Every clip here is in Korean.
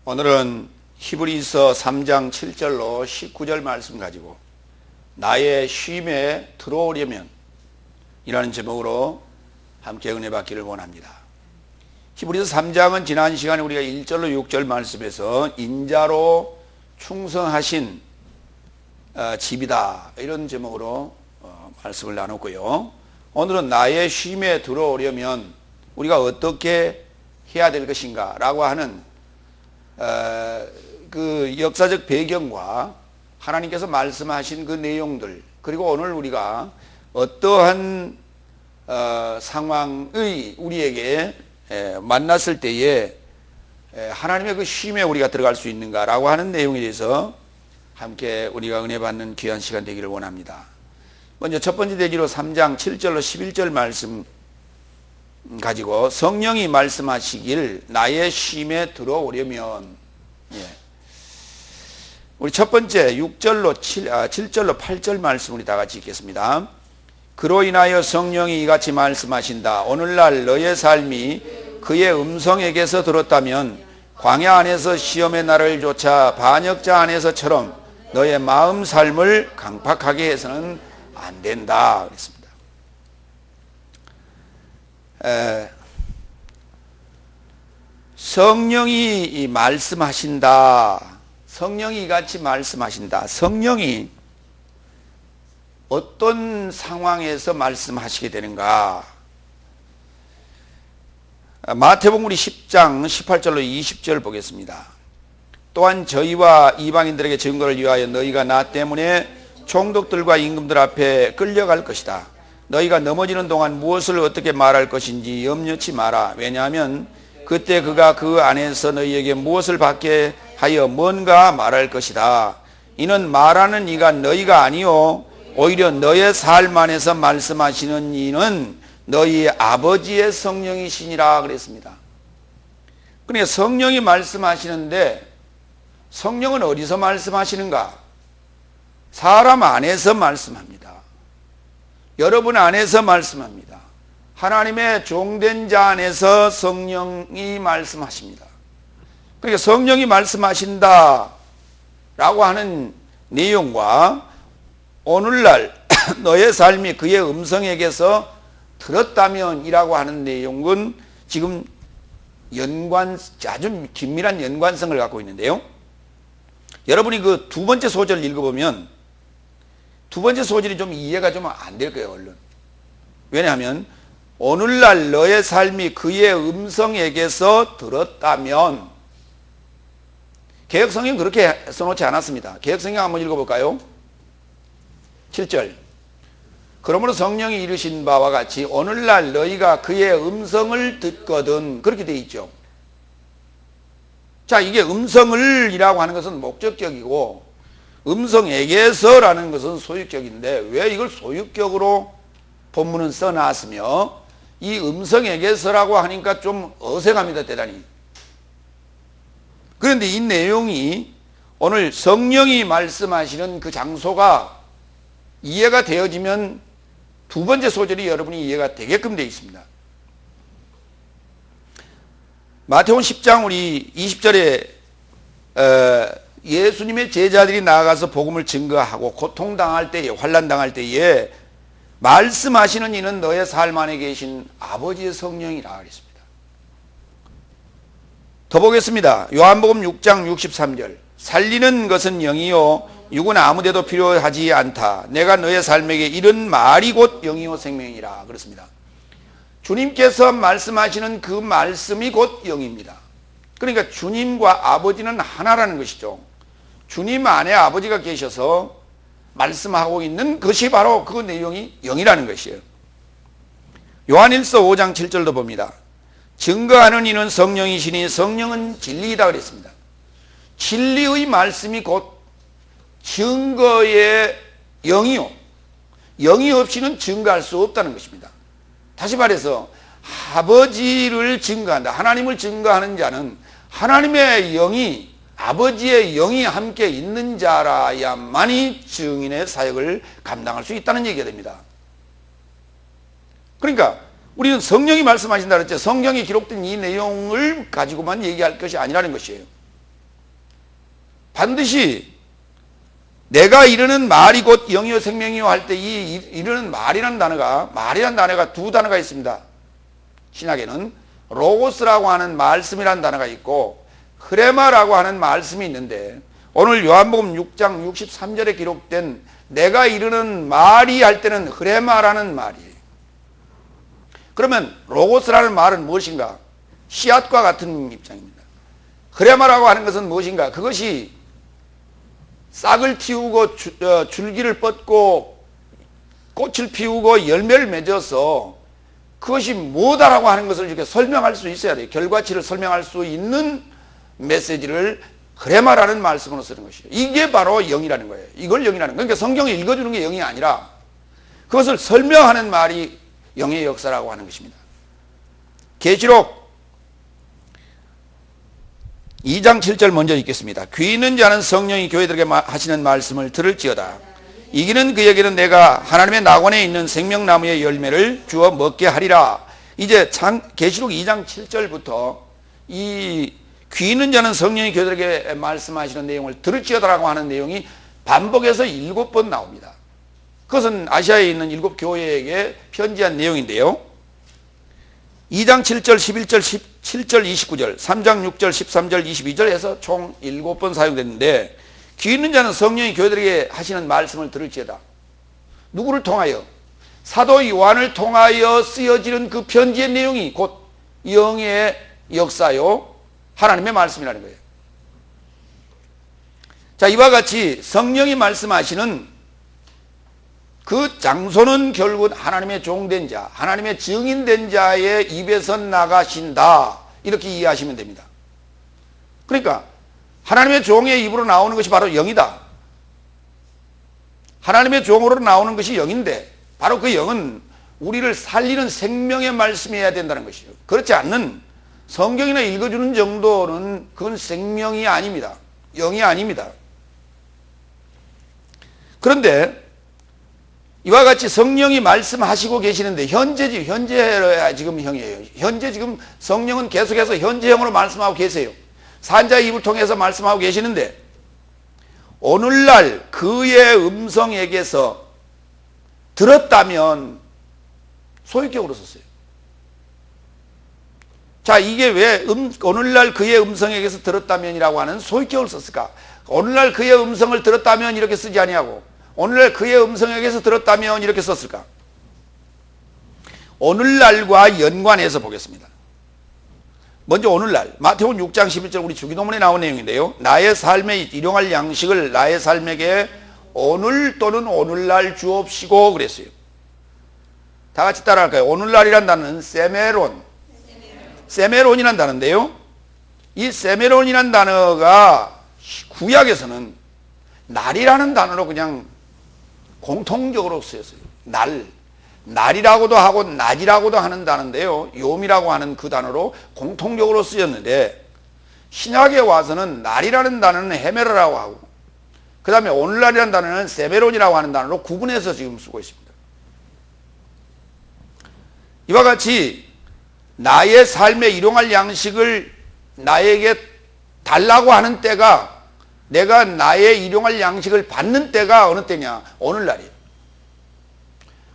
오늘은 히브리서 3장 7절로 19절 말씀 가지고 나의 쉼에 들어오려면 이라는 제목으로 함께 은혜 받기를 원합니다. 히브리서 3장은 지난 시간에 우리가 1절로 6절 말씀에서 인자로 충성하신 집이다 이런 제목으로 말씀을 나눴고요. 오늘은 나의 쉼에 들어오려면 우리가 어떻게 해야 될 것인가 라고 하는 그 역사적 배경과 하나님께서 말씀하신 그 내용들, 그리고 오늘 우리가 어떠한 상황의 우리에게 만났을 때에 하나님의 그 쉼에 우리가 들어갈 수 있는가라고 하는 내용에 대해서 함께 우리가 은혜 받는 귀한 시간 되기를 원합니다. 먼저 첫 번째 대지로 3장 7절로 11절 말씀 가지고 성령이 말씀하시길 나의 쉼에 들어오려면, 우리 첫 번째 7절로 8절 말씀 우리 다 같이 읽겠습니다. 그로 인하여 성령이 이같이 말씀하신다. 오늘날 너의 삶이 그의 음성에게서 들었다면 광야 안에서 시험의 날을 좇아 반역자 안에서처럼 너의 마음 삶을 강팍하게 해서는 안 된다 그랬습니다. 성령이 말씀하신다. 성령이 이같이 말씀하신다. 성령이 어떤 상황에서 말씀하시게 되는가? 마태복음 우리 10장 18절로 20절 보겠습니다. 또한 저희와 이방인들에게 증거를 위하여 너희가 나 때문에 총독들과 임금들 앞에 끌려갈 것이다. 너희가 넘어지는 동안 무엇을 어떻게 말할 것인지 염려치 마라. 왜냐하면 그때 그가 그 안에서 너희에게 무엇을 받게 하여 뭔가 말할 것이다. 이는 말하는 이가 너희가 아니요 오히려 너의 삶 안에서 말씀하시는 이는 너희 아버지의 성령이시니라 그랬습니다. 그러니까 성령이 말씀하시는데 성령은 어디서 말씀하시는가? 사람 안에서 말씀합니다. 여러분 안에서 말씀합니다. 하나님의 종된 자 안에서 성령이 말씀하십니다. 그러니까 성령이 말씀하신다 라고 하는 내용과 오늘날 너의 삶이 그의 음성에게서 들었다면 이라고 하는 내용은 지금 아주 긴밀한 연관성을 갖고 있는데요. 여러분이 그 두 번째 소절 읽어보면 두 번째 소절이 좀 이해가 좀 안 될 거예요, 얼른. 왜냐하면 오늘날 너의 삶이 그의 음성에게서 들었다면, 개역성경은 그렇게 써놓지 않았습니다. 개역성경 한번 읽어볼까요? 7절. 그러므로 성령이 이르신 바와 같이 오늘날 너희가 그의 음성을 듣거든, 그렇게 되어 있죠. 자, 이게 음성을 이라고 하는 것은 목적격이고 음성에게서라는 것은 소유격인데 왜 이걸 소유격으로 본문은 써놨으며 이 음성에게서라고 하니까 좀 어색합니다, 대단히. 그런데 이 내용이 오늘 성령이 말씀하시는 그 장소가 이해가 되어지면 두 번째 소절이 여러분이 이해가 되게끔 되어 있습니다. 마태복음 10장 우리 20절에 예수님의 제자들이 나아가서 복음을 증거하고 고통당할 때에, 환난당할 때에 말씀하시는 이는 너의 삶 안에 계신 아버지의 성령이라 그랬습니다. 더 보겠습니다. 요한복음 6장 63절. 살리는 것은 영이요 육은 아무데도 필요하지 않다. 내가 너의 삶에게 이런 말이 곧 영이요 생명이라 그렇습니다. 주님께서 말씀하시는 그 말씀이 곧 영입니다. 그러니까 주님과 아버지는 하나라는 것이죠. 주님 안에 아버지가 계셔서 말씀하고 있는 것이 바로 그 내용이 영이라는 것이에요. 요한일서 5장 7절도 봅니다. 증거하는 이는 성령이시니 성령은 진리이다 그랬습니다. 진리의 말씀이 곧 증거의 영이요, 영이 없이는 증거할 수 없다는 것입니다. 다시 말해서 아버지를 증거한다, 하나님을 증거하는 자는 하나님의 영이, 아버지의 영이 함께 있는 자라야만이 증인의 사역을 감당할 수 있다는 얘기가 됩니다. 그러니까 우리는 성령이 말씀하신다 그랬죠. 성경에 기록된 이 내용을 가지고만 얘기할 것이 아니라는 것이에요. 반드시 내가 이르는 말이 곧 영이요 생명이요 할 때 이 이르는 말이라는 단어가 두 단어가 있습니다. 신약에는 로고스라고 하는 말씀이라는 단어가 있고 흐레마라고 하는 말씀이 있는데, 오늘 요한복음 6장 63절에 기록된 내가 이르는 말이 할 때는 흐레마라는 말이에요. 그러면 로고스라는 말은 무엇인가? 씨앗과 같은 입장입니다. 흐레마라고 하는 것은 무엇인가? 그것이 싹을 틔우고 줄기를 뻗고 꽃을 피우고 열매를 맺어서 그것이 뭐다라고 하는 것을 이렇게 설명할 수 있어야 돼요. 결과치를 설명할 수 있는 메시지를 흐레마라는 말씀으로 쓰는 것이에요. 이게 바로 영이라는 거예요. 이걸 영이라는 거예요. 그러니까 성경을 읽어주는 게 영이 아니라 그것을 설명하는 말이 영의 역사라고 하는 것입니다. 계시록 2장 7절 먼저 읽겠습니다. 귀 있는 자는 성령이 교회들에게 하시는 말씀을 들을지어다. 이기는 그에게는 내가 하나님의 낙원에 있는 생명나무의 열매를 주어 먹게 하리라. 이제 계시록 2장 7절부터 이 귀 있는 자는 성령이 교회들에게 말씀하시는 내용을 들을지어다라고 하는 내용이 반복해서 7번 나옵니다. 그것은 아시아에 있는 7 교회에게 편지한 내용인데요. 2장 7절, 11절, 17절, 29절, 3장 6절, 13절, 22절 해서 총 7번 사용됐는데, 귀 있는 자는 성령이 교회들에게 하시는 말씀을 들을지어다. 누구를 통하여? 사도 요한을 통하여 쓰여지는 그 편지의 내용이 곧 영의 역사요 하나님의 말씀이라는 거예요. 자, 이와 같이 성령이 말씀하시는 그 장소는 결국 하나님의 종된 자, 하나님의 증인된 자의 입에서 나가신다, 이렇게 이해하시면 됩니다. 그러니까 하나님의 종의 입으로 나오는 것이 바로 영이다. 하나님의 종으로 나오는 것이 영인데, 바로 그 영은 우리를 살리는 생명의 말씀이어야 된다는 것이죠. 그렇지 않는 성경이나 읽어주는 정도는 그건 생명이 아닙니다. 영이 아닙니다. 그런데 이와 같이 성령이 말씀하시고 계시는데, 현재가 지금 형이에요. 현재 지금 성령은 계속해서 현재형으로 말씀하고 계세요. 산자의 입을 통해서 말씀하고 계시는데, 오늘날 그의 음성에게서 들었다면 소유격으로 썼어요. 자, 이게 왜 오늘날 그의 음성에게서 들었다면이라고 하는 소유격을 썼을까? 오늘날 그의 음성을 들었다면 이렇게 쓰지 아니하고 오늘날 그의 음성에게서 들었다면 이렇게 썼을까? 오늘날과 연관해서 보겠습니다. 먼저 오늘날, 마태복음 6장 11절 우리 주기도문에 나온 내용인데요. 나의 삶에 일용할 양식을 나의 삶에게 오늘 또는 오늘날 주옵시고 그랬어요. 다 같이 따라할까요? 오늘날이란 단어는 세메론이란 단어인데요. 이 세메론이란 단어가 구약에서는 날이라는 단어로 그냥 공통적으로 쓰였어요. 날이라고도 하고 낮이라고도 하는 단어인데요. 요미라고 하는 그 단어로 공통적으로 쓰였는데, 신약에 와서는 날이라는 단어는 헤메라라고 하고, 그 다음에 오늘날이라는 단어는 세메론이라고 하는 단어로 구분해서 지금 쓰고 있습니다. 이와 같이 나의 삶에 일용할 양식을 나에게 달라고 하는 때가, 내가 나의 일용할 양식을 받는 때가 어느 때냐? 오늘날이에요.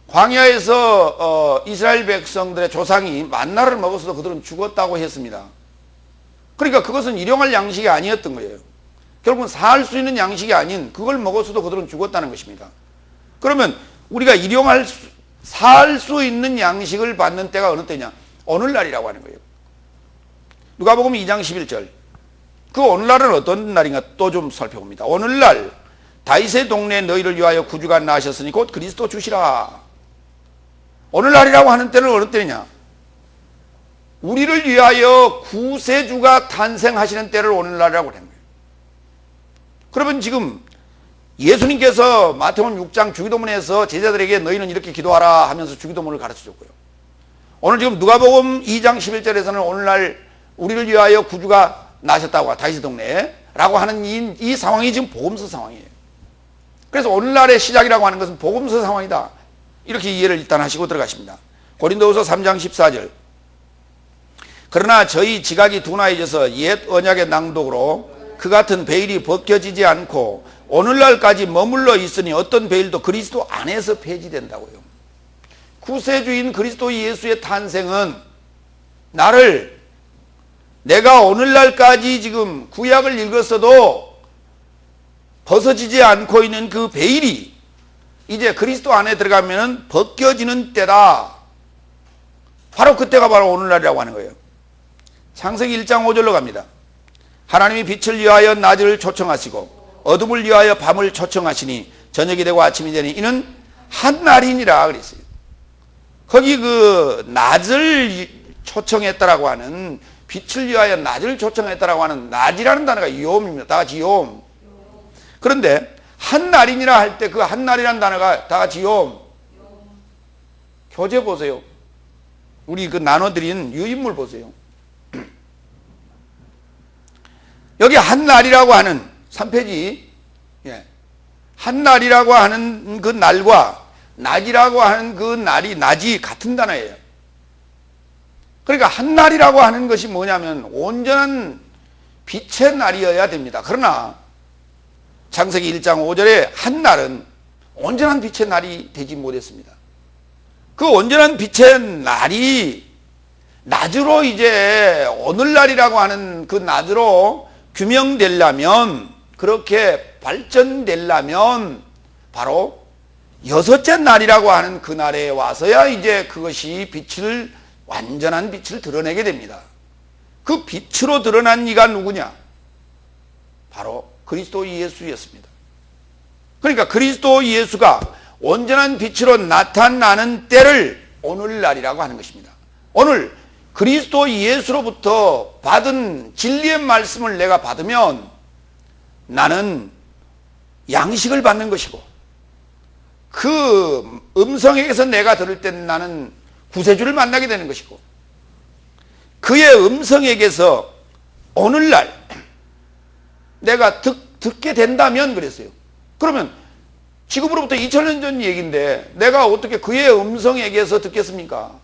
광야에서 이스라엘 백성들의 조상이 만나를 먹어서도 그들은 죽었다고 했습니다. 그러니까 그것은 일용할 양식이 아니었던 거예요. 결국은 살 수 있는 양식이 아닌 그걸 먹어서도 그들은 죽었다는 것입니다. 그러면 우리가 살 수 있는 양식을 받는 때가 어느 때냐? 오늘날이라고 하는 거예요. 누가복음 2장 11절. 그 오늘날은 어떤 날인가 또 좀 살펴봅니다. 오늘날 다윗의 동네에 너희를 위하여 구주가 나셨으니 곧 그리스도 주시라. 오늘날이라고 하는 때는 어느 때냐? 우리를 위하여 구세주가 탄생하시는 때를 오늘날이라고 하는 거예요. 그러면 지금 예수님께서 마태복음 6장 주기도문에서 제자들에게 너희는 이렇게 기도하라 하면서 주기도문을 가르쳐줬고요. 오늘 지금 누가복음 2장 11절에서는 오늘날 우리를 위하여 구주가 나셨다고, 다윗의 동네에 라고 하는 이 상황이 지금 복음서 상황이에요. 그래서 오늘날의 시작이라고 하는 것은 복음서 상황이다, 이렇게 이해를 일단 하시고 들어가십니다. 고린도후서 3장 14절. 그러나 저희 지각이 둔화해져서 옛 언약의 낭독으로 그 같은 베일이 벗겨지지 않고 오늘날까지 머물러 있으니 어떤 베일도 그리스도 안에서 폐지된다고요. 구세주인 그리스도 예수의 탄생은 내가 오늘날까지 지금 구약을 읽었어도 벗어지지 않고 있는 그 베일이 이제 그리스도 안에 들어가면 벗겨지는 때다. 바로 그때가 바로 오늘날이라고 하는 거예요. 창세기 1장 5절로 갑니다. 하나님이 빛을 위하여 낮을 초청하시고 어둠을 위하여 밤을 초청하시니 저녁이 되고 아침이 되니 이는 한날이니라 그랬어요. 거기 그 낮을 초청했다라고 하는, 빛을 위하여 낮을 초청했다라고 하는 낮이라는 단어가 요음입니다. 다 같이 요음. 그런데 한날이니라 할 때 그 한날이라는 단어가 다 같이 요음. 교재 보세요. 우리 그 나눠드린 유인물 보세요. 여기 한날이라고 하는 3페이지, 한날이라고 하는 그 날과 낮이라고 하는 그 낮이 같은 단어예요. 그러니까 한날이라고 하는 것이 뭐냐면 온전한 빛의 날이어야 됩니다. 그러나 창세기 1장 5절에 한날은 온전한 빛의 날이 되지 못했습니다. 그 온전한 빛의 날이 낮으로 이제 오늘날이라고 하는 그 낮으로 규명되려면, 그렇게 발전되려면 바로 여섯째 날이라고 하는 그 날에 와서야 이제 그것이 완전한 빛을 드러내게 됩니다. 그 빛으로 드러난 이가 누구냐? 바로 그리스도 예수였습니다. 그러니까 그리스도 예수가 온전한 빛으로 나타나는 때를 오늘날이라고 하는 것입니다. 오늘 그리스도 예수로부터 받은 진리의 말씀을 내가 받으면 나는 양식을 받는 것이고, 그 음성에게서 내가 들을 때 나는 구세주를 만나게 되는 것이고, 그의 음성에게서 오늘날 내가 듣게 된다면 그랬어요. 그러면 지금으로부터 2000년 전 얘기인데 내가 어떻게 그의 음성에게서 듣겠습니까?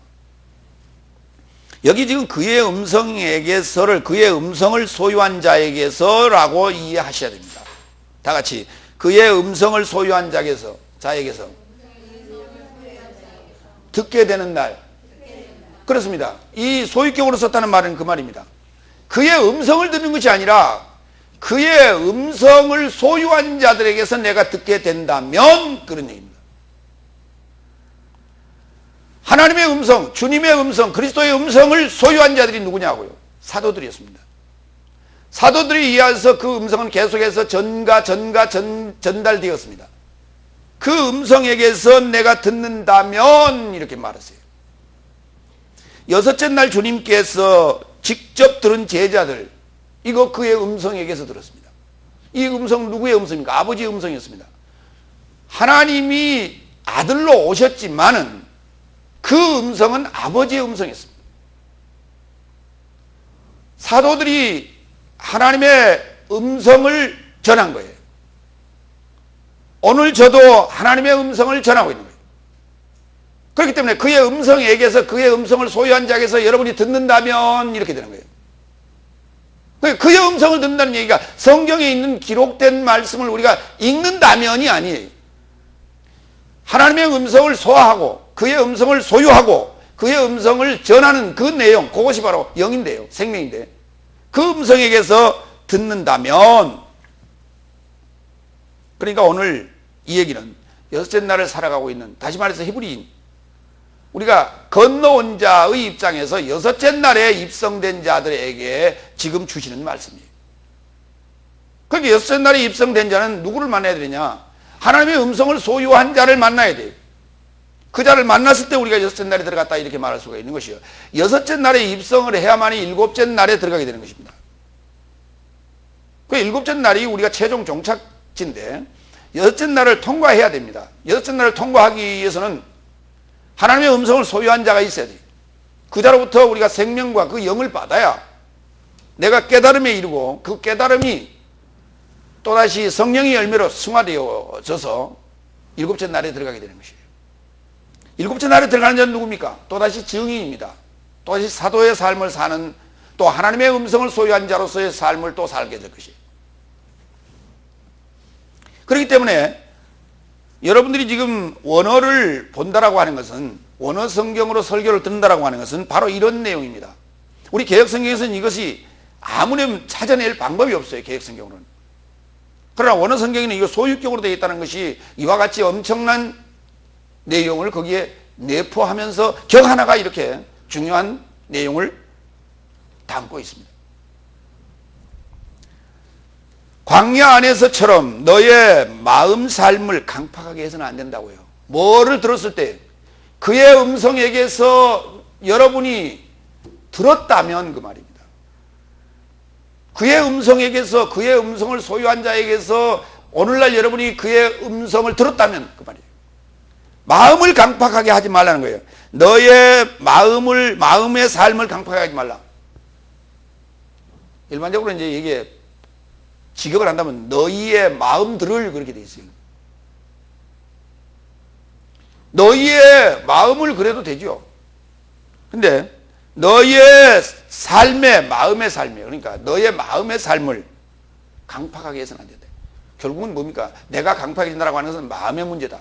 여기 지금 그의 음성에게서를, 그의 음성을 소유한 자에게서라고 이해하셔야 됩니다. 다 같이 그의 음성을 소유한 자에게서 듣게 되는 날. 그렇습니다. 이 소유격으로 썼다는 말은 그 말입니다. 그의 음성을 듣는 것이 아니라 그의 음성을 소유한 자들에게서 내가 듣게 된다면 그런 얘기입니다. 하나님의 음성, 주님의 음성, 그리스도의 음성을 소유한 자들이 누구냐고요? 사도들이었습니다. 사도들에 의해서 그 음성은 계속해서 전달되었습니다. 그 음성에게서 내가 듣는다면 이렇게 말하세요. 여섯째 날 주님께서 직접 들은 제자들, 이거 그의 음성에게서 들었습니다. 이 음성 누구의 음성입니까? 아버지의 음성이었습니다. 하나님이 아들로 오셨지만은 그 음성은 아버지의 음성이었습니다. 사도들이 하나님의 음성을 전한 거예요. 오늘 저도 하나님의 음성을 전하고 있는 거예요. 그렇기 때문에 그의 음성에게서, 그의 음성을 소유한 자에게서 여러분이 듣는다면 이렇게 되는 거예요. 그의 음성을 듣는다는 얘기가 성경에 있는 기록된 말씀을 우리가 읽는다면이 아니에요. 하나님의 음성을 소화하고 그의 음성을 소유하고 그의 음성을 전하는 그 내용, 그것이 바로 영인데요, 생명인데, 그 음성에게서 듣는다면, 그러니까 오늘 이 얘기는 여섯째 날을 살아가고 있는, 다시 말해서 히브리인, 우리가 건너온 자의 입장에서 여섯째 날에 입성된 자들에게 지금 주시는 말씀이에요. 그러니까 여섯째 날에 입성된 자는 누구를 만나야 되느냐? 하나님의 음성을 소유한 자를 만나야 돼요. 그 자를 만났을 때 우리가 여섯째 날에 들어갔다 이렇게 말할 수가 있는 것이요. 여섯째 날에 입성을 해야만이 일곱째 날에 들어가게 되는 것입니다. 그 일곱째 날이 우리가 최종 종착지인데 여섯째 날을 통과해야 됩니다. 여섯째 날을 통과하기 위해서는 하나님의 음성을 소유한 자가 있어야 돼요. 그 자로부터 우리가 생명과 그 영을 받아야 내가 깨달음에 이르고, 그 깨달음이 또다시 성령의 열매로 승화되어져서 일곱째 날에 들어가게 되는 것이에요. 일곱째 날에 들어가는 자는 누굽니까? 또다시 증인입니다. 또다시 사도의 삶을 사는, 또 하나님의 음성을 소유한 자로서의 삶을 또 살게 될 것이에요. 그렇기 때문에 여러분들이 지금 원어를 본다라고 하는 것은, 원어 성경으로 설교를 듣는다라고 하는 것은 바로 이런 내용입니다. 우리 개혁 성경에서는 이것이 아무리 찾아낼 방법이 없어요. 개혁 성경으로는. 그러나 원어 성경에는 이거 소유격으로 되어 있다는 것이 이와 같이 엄청난 내용을 거기에 내포하면서 격 하나가 이렇게 중요한 내용을 담고 있습니다. 광야 안에서처럼 너의 마음 삶을 강팍하게 해서는 안 된다고요. 뭐를 들었을 때 그의 음성에게서 여러분이 들었다면 그 말입니다. 그의 음성에게서, 그의 음성을 소유한 자에게서 오늘날 여러분이 그의 음성을 들었다면 그 말이에요. 마음을 강팍하게 하지 말라는 거예요. 너의 마음의 삶을 강팍하게 하지 말라. 일반적으로 이제 이게 직역을 한다면 너희의 마음들을 그렇게 돼 있어요. 너희의 마음을 그래도 되죠. 근데 너희의 마음의 삶이에요. 그러니까 너의 마음의 삶을 강팍하게 해서는 안 된다. 결국은 뭡니까? 내가 강팍해진다라고 하는 것은 마음의 문제다.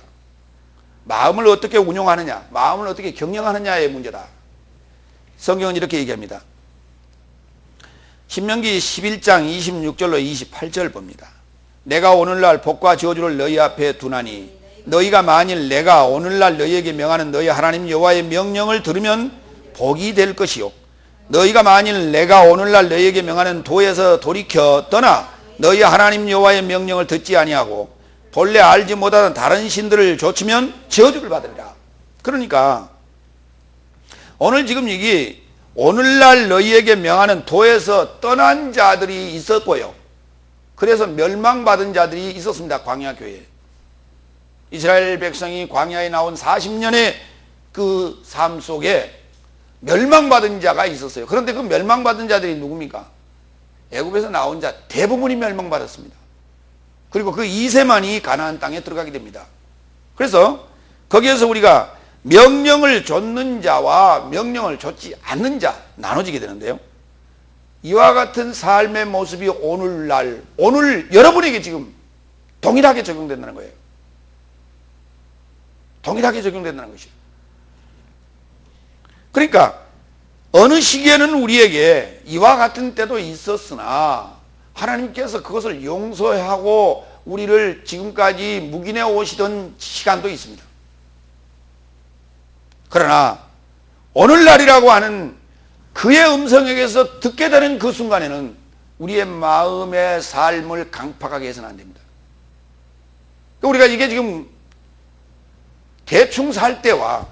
마음을 어떻게 운용하느냐, 마음을 어떻게 경영하느냐의 문제다. 성경은 이렇게 얘기합니다. 신명기 11장 26절로 28절 봅니다. 내가 오늘날 복과 저주를 너희 앞에 두나니 너희가 만일 내가 오늘날 너희에게 명하는 너희 하나님 여호와의 명령을 들으면 복이 될 것이요, 너희가 만일 내가 오늘날 너희에게 명하는 도에서 돌이켜 떠나 너희 하나님 여호와의 명령을 듣지 아니하고 본래 알지 못하던 다른 신들을 좇으면 저주를 받으리라. 그러니까 오늘 지금 여기 오늘날 너희에게 명하는 도에서 떠난 자들이 있었고요, 그래서 멸망받은 자들이 있었습니다. 광야 교회에. 이스라엘 백성이 광야에 나온 40년의 그 삶 속에 멸망받은 자가 있었어요. 그런데 그 멸망받은 자들이 누굽니까? 애굽에서 나온 자 대부분이 멸망받았습니다. 그리고 그 2세만이 가나안 땅에 들어가게 됩니다. 그래서 거기에서 우리가 명령을 좇는 자와 명령을 좇지 않는 자 나눠지게 되는데요, 이와 같은 삶의 모습이 오늘 여러분에게 지금 동일하게 적용된다는 거예요. 동일하게 적용된다는 것이에요. 그러니까 어느 시기에는 우리에게 이와 같은 때도 있었으나 하나님께서 그것을 용서하고 우리를 지금까지 묵인해 오시던 시간도 있습니다. 그러나 오늘날이라고 하는 그의 음성에게서 듣게 되는 그 순간에는 우리의 마음의 삶을 강팍하게 해서는 안 됩니다. 우리가 이게 지금 대충 살 때와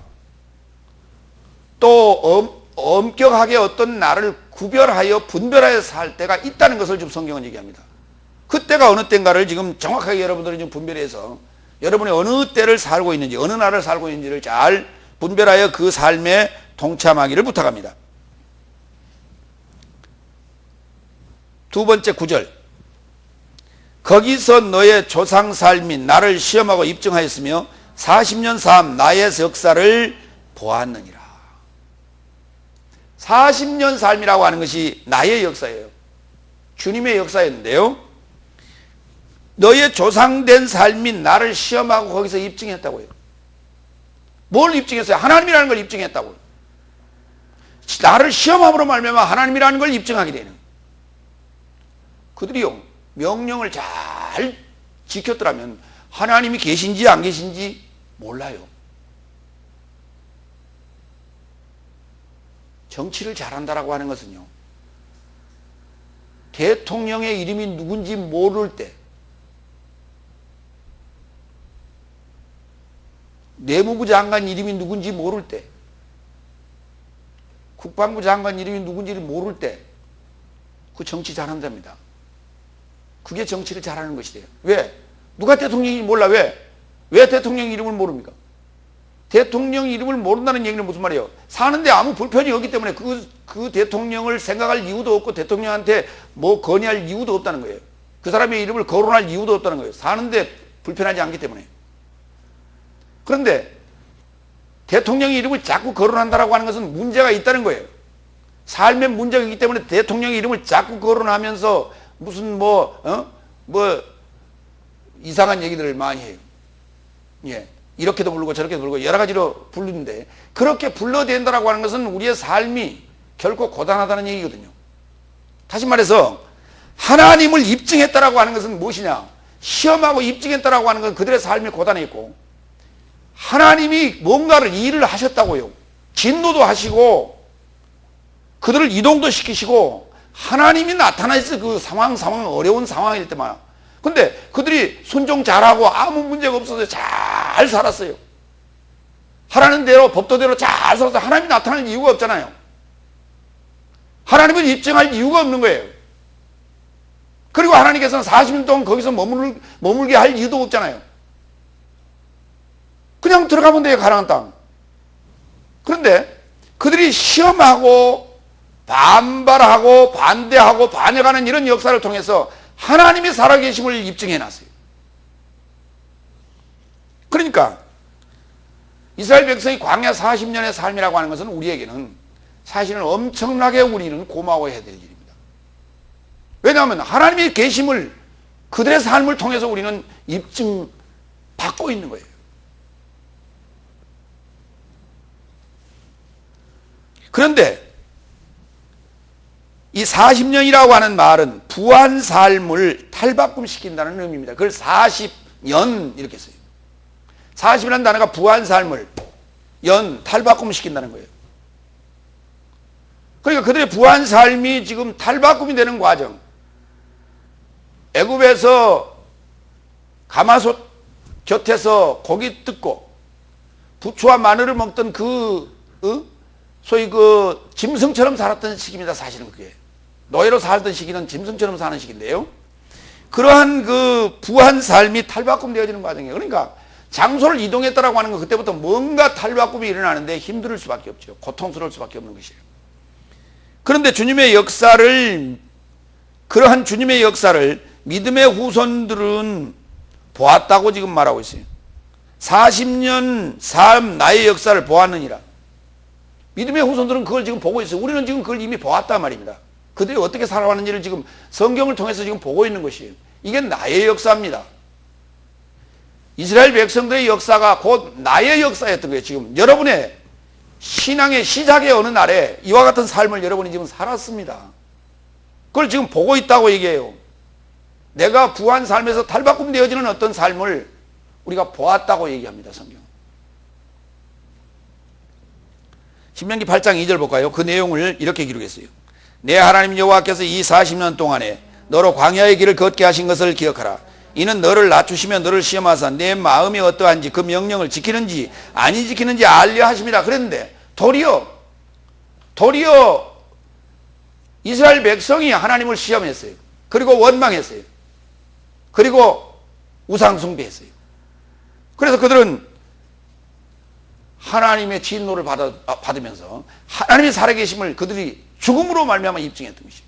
또 엄격하게 어떤 날을 구별하여 분별하여 살 때가 있다는 것을 지금 성경은 얘기합니다. 그때가 어느 때인가를 지금 정확하게 여러분들이 좀 분별해서 여러분이 어느 때를 살고 있는지, 어느 날을 살고 있는지를 잘 분별하여 그 삶에 동참하기를 부탁합니다. 두 번째 9절. 거기서 너의 조상 삶이 나를 시험하고 입증하였으며 40년 삶 나의 역사를 보았느니라. 40년 삶이라고 하는 것이 나의 역사예요. 주님의 역사였는데요, 너의 조상된 삶이 나를 시험하고 거기서 입증했다고요. 뭘 입증했어요? 하나님이라는 걸 입증했다고요. 나를 시험함으로 말미암아 하나님이라는 걸 입증하게 되는, 그들이요 명령을 잘 지켰더라면 하나님이 계신지 안 계신지 몰라요. 정치를 잘한다라고 하는 것은요, 대통령의 이름이 누군지 모를 때, 내무부 장관 이름이 누군지 모를 때, 국방부 장관 이름이 누군지를 모를 때, 그 정치 잘하는 자입니다. 그게 정치를 잘하는 것이래요. 왜? 누가 대통령인지 몰라. 왜? 왜 대통령 이름을 모릅니까? 대통령 이름을 모른다는 얘기는 무슨 말이에요? 사는데 아무 불편이 없기 때문에 그 대통령을 생각할 이유도 없고 대통령한테 뭐 건의할 이유도 없다는 거예요. 그 사람의 이름을 거론할 이유도 없다는 거예요. 사는데 불편하지 않기 때문에. 그런데 대통령의 이름을 자꾸 거론한다라고 하는 것은 문제가 있다는 거예요. 삶의 문제가 있기 때문에 대통령의 이름을 자꾸 거론하면서 무슨 이상한 얘기들을 많이 해요. 예. 이렇게도 부르고 저렇게도 부르고 여러 가지로 부르는데, 그렇게 불러댄다라고 하는 것은 우리의 삶이 결코 고단하다는 얘기거든요. 다시 말해서 하나님을 입증했다라고 하는 것은 무엇이냐? 시험하고 입증했다라고 하는 것은 그들의 삶이 고단했고, 하나님이 뭔가를 일을 하셨다고요. 진노도 하시고 그들을 이동도 시키시고 하나님이 나타나서 그 상황 어려운 상황일 때만. 근데 그들이 순종 잘하고 아무 문제가 없어서 잘 살았어요. 하라는 대로 법도대로 잘 살아서 하나님이 나타날 이유가 없잖아요. 하나님을 입증할 이유가 없는 거예요. 그리고 하나님께서는 40년 동안 거기서 머물게 할 이유도 없잖아요. 그냥 들어가면 돼요, 가나안 땅. 그런데 그들이 시험하고 반발하고 반대하고 반역하는 이런 역사를 통해서 하나님의 살아계심을 입증해 놨어요. 그러니까 이스라엘 백성이 광야 40년의 삶이라고 하는 것은 우리에게는 사실은 엄청나게 우리는 고마워해야 될 일입니다. 왜냐하면 하나님의 계심을 그들의 삶을 통해서 우리는 입증받고 있는 거예요. 그런데 이 40년이라고 하는 말은 부한 삶을 탈바꿈시킨다는 의미입니다. 그걸 40년 이렇게 써요. 40이라는 단어가 부한 삶을 탈바꿈시킨다는 거예요. 그러니까 그들의 부한 삶이 지금 탈바꿈이 되는 과정. 애굽에서 가마솥 곁에서 고기 뜯고 부추와 마늘을 먹던 소위 그 짐승처럼 살았던 시기입니다. 사실은 그게 노예로 살던 시기는 짐승처럼 사는 시기인데요, 그러한 그 부한 삶이 탈바꿈되어지는 과정이에요. 그러니까 장소를 이동했다라고 하는 건 그때부터 뭔가 탈바꿈이 일어나는데 힘들 수밖에 없죠. 고통스러울 수밖에 없는 것이에요. 그런데 그러한 주님의 역사를 믿음의 후손들은 보았다고 지금 말하고 있어요. 40년 삶 나의 역사를 보았느니라. 믿음의 후손들은 그걸 지금 보고 있어요. 우리는 지금 그걸 이미 보았단 말입니다. 그들이 어떻게 살아왔는지를 지금 성경을 통해서 지금 보고 있는 것이에요. 이게 나의 역사입니다. 이스라엘 백성들의 역사가 곧 나의 역사였던 거예요. 지금 여러분의 신앙의 시작의 어느 날에 이와 같은 삶을 여러분이 지금 살았습니다. 그걸 지금 보고 있다고 얘기해요. 내가 부한 삶에서 탈바꿈 되어지는 어떤 삶을 우리가 보았다고 얘기합니다. 성경. 신명기 8장 2절 볼까요? 그 내용을 이렇게 기록했어요. 내 하나님 여호와께서 이 40년 동안에 너로 광야의 길을 걷게 하신 것을 기억하라. 이는 너를 낮추시며 너를 시험하사 내 마음이 어떠한지 그 명령을 지키는지 아니 지키는지 알려 하심이라. 그랬는데 도리어 이스라엘 백성이 하나님을 시험했어요. 그리고 원망했어요. 그리고 우상 숭배했어요. 그래서 그들은 하나님의 진노를 받으면서 하나님의 살아계심을 그들이 죽음으로 말미암아 입증했던 것이에요.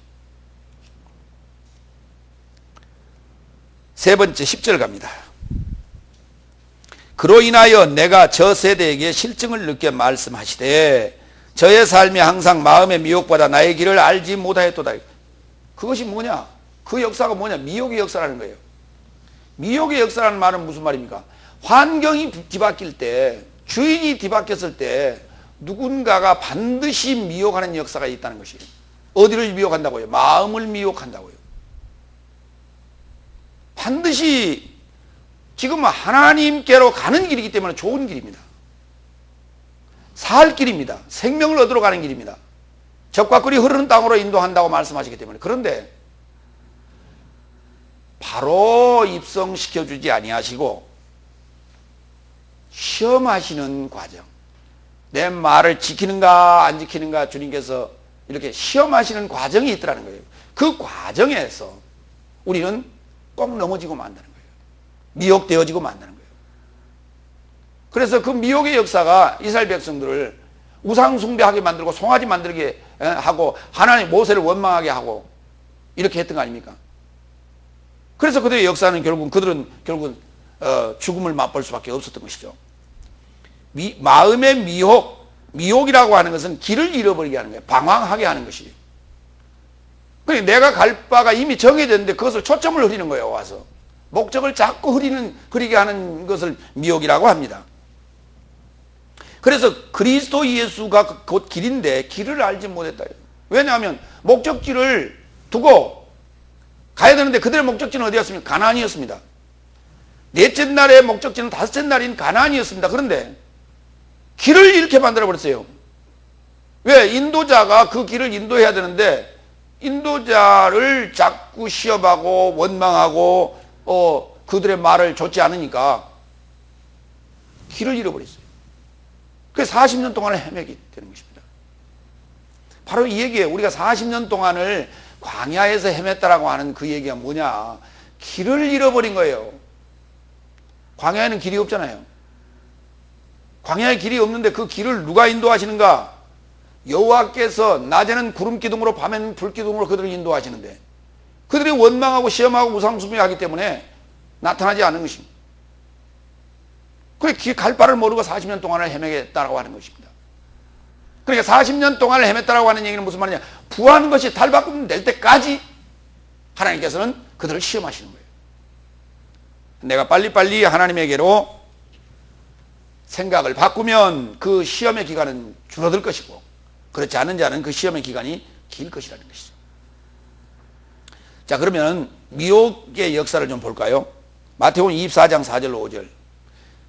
세 번째 10절 갑니다. 그로 인하여 내가 저 세대에게 실증을 느껴 말씀하시되 저의 삶이 항상 마음의 미혹보다 나의 길을 알지 못하였도다. 그것이 뭐냐? 그 역사가 뭐냐? 미혹의 역사라는 거예요. 미혹의 역사라는 말은 무슨 말입니까? 환경이 뒤바뀔 때, 주인이 뒤바뀌었을 때 누군가가 반드시 미혹하는 역사가 있다는 것이에요. 어디를 미혹한다고요? 마음을 미혹한다고요. 반드시 지금 하나님께로 가는 길이기 때문에 좋은 길입니다. 살 길입니다. 생명을 얻으러 가는 길입니다. 적과 꿀이 흐르는 땅으로 인도한다고 말씀하시기 때문에. 그런데 바로 입성시켜주지 아니하시고 시험하시는 과정, 내 말을 지키는가 안 지키는가 주님께서 이렇게 시험하시는 과정이 있더라는 거예요. 그 과정에서 우리는 꼭 넘어지고 만다는 거예요. 미혹되어지고 만다는 거예요. 그래서 그 미혹의 역사가 이스라엘 백성들을 우상 숭배하게 만들고 송아지 만들게 하고 하나님 모세를 원망하게 하고 이렇게 했던 거 아닙니까? 그래서 그들의 역사는 그들은 죽음을 맛볼 수밖에 없었던 것이죠. 마음의 미혹이라고 하는 것은 길을 잃어버리게 하는 거예요. 방황하게 하는 것이에요. 그러니까 내가 갈 바가 이미 정해졌는데 그것을 초점을 흐리는 거예요. 와서 목적을 자꾸 흐리게 하는 것을 미혹이라고 합니다. 그래서 그리스도 예수가 곧 길인데 길을 알지 못했다. 왜냐하면 목적지를 두고 가야 되는데 그들의 목적지는 어디였습니까? 가나안이었습니다. 넷째 날의 목적지는 다섯째 날인 가나안이었습니다. 그런데 길을 이렇게 만들어버렸어요. 왜? 인도자가 그 길을 인도해야 되는데 인도자를 자꾸 시험하고 원망하고 그들의 말을 좋지 않으니까 길을 잃어버렸어요. 그래서 40년 동안을 헤매게 되는 것입니다. 바로 이 얘기예요. 우리가 40년 동안을 광야에서 헤맸다라고 하는 그 얘기가 뭐냐? 길을 잃어버린 거예요. 광야에는 길이 없잖아요. 광야에 길이 없는데 그 길을 누가 인도하시는가? 여호와께서 낮에는 구름 기둥으로 밤에는 불 기둥으로 그들을 인도하시는데 그들이 원망하고 시험하고 우상숭배하기 때문에 나타나지 않는 것입니다. 그게 갈 바를 모르고 40년 동안을 헤매겠다라고 하는 것입니다. 그러니까 40년 동안을 헤맸다라고 하는 얘기는 무슨 말이냐? 부하는 것이 달바꿈 될 때까지 하나님께서는 그들을 시험하시는 거예요. 내가 빨리빨리 하나님에게로 생각을 바꾸면 그 시험의 기간은 줄어들 것이고 그렇지 않은 자는 그 시험의 기간이 길 것이라는 것이죠. 자, 그러면 미혹의 역사를 좀 볼까요? 마태복음 24장 4절로 5절.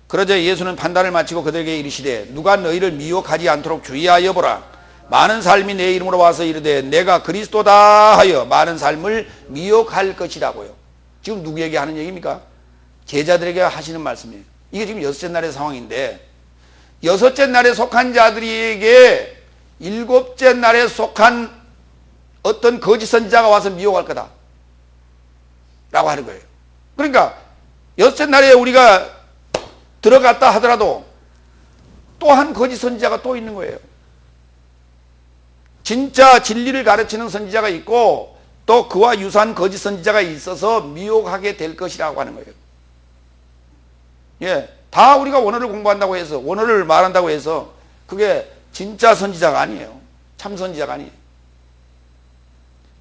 그러자 예수는 판단을 마치고 그들에게 이르시되 누가 너희를 미혹하지 않도록 주의하여 보라. 많은 삶이 내 이름으로 와서 이르되 내가 그리스도다 하여 많은 삶을 미혹할 것이라고요. 지금 누구에게 하는 얘기입니까? 제자들에게 하시는 말씀이에요. 이게 지금 여섯째 날의 상황인데 여섯째 날에 속한 자들에게 일곱째 날에 속한 어떤 거짓 선지자가 와서 미혹할 거다 라고 하는 거예요. 그러니까 여섯째 날에 우리가 들어갔다 하더라도 또 한 거짓 선지자가 또 있는 거예요. 진짜 진리를 가르치는 선지자가 있고 또 그와 유사한 거짓 선지자가 있어서 미혹하게 될 것이라고 하는 거예요. 예, 다 우리가 원어를 공부한다고 해서 원어를 말한다고 해서 그게 진짜 선지자가 아니에요. 참 선지자가 아니에요.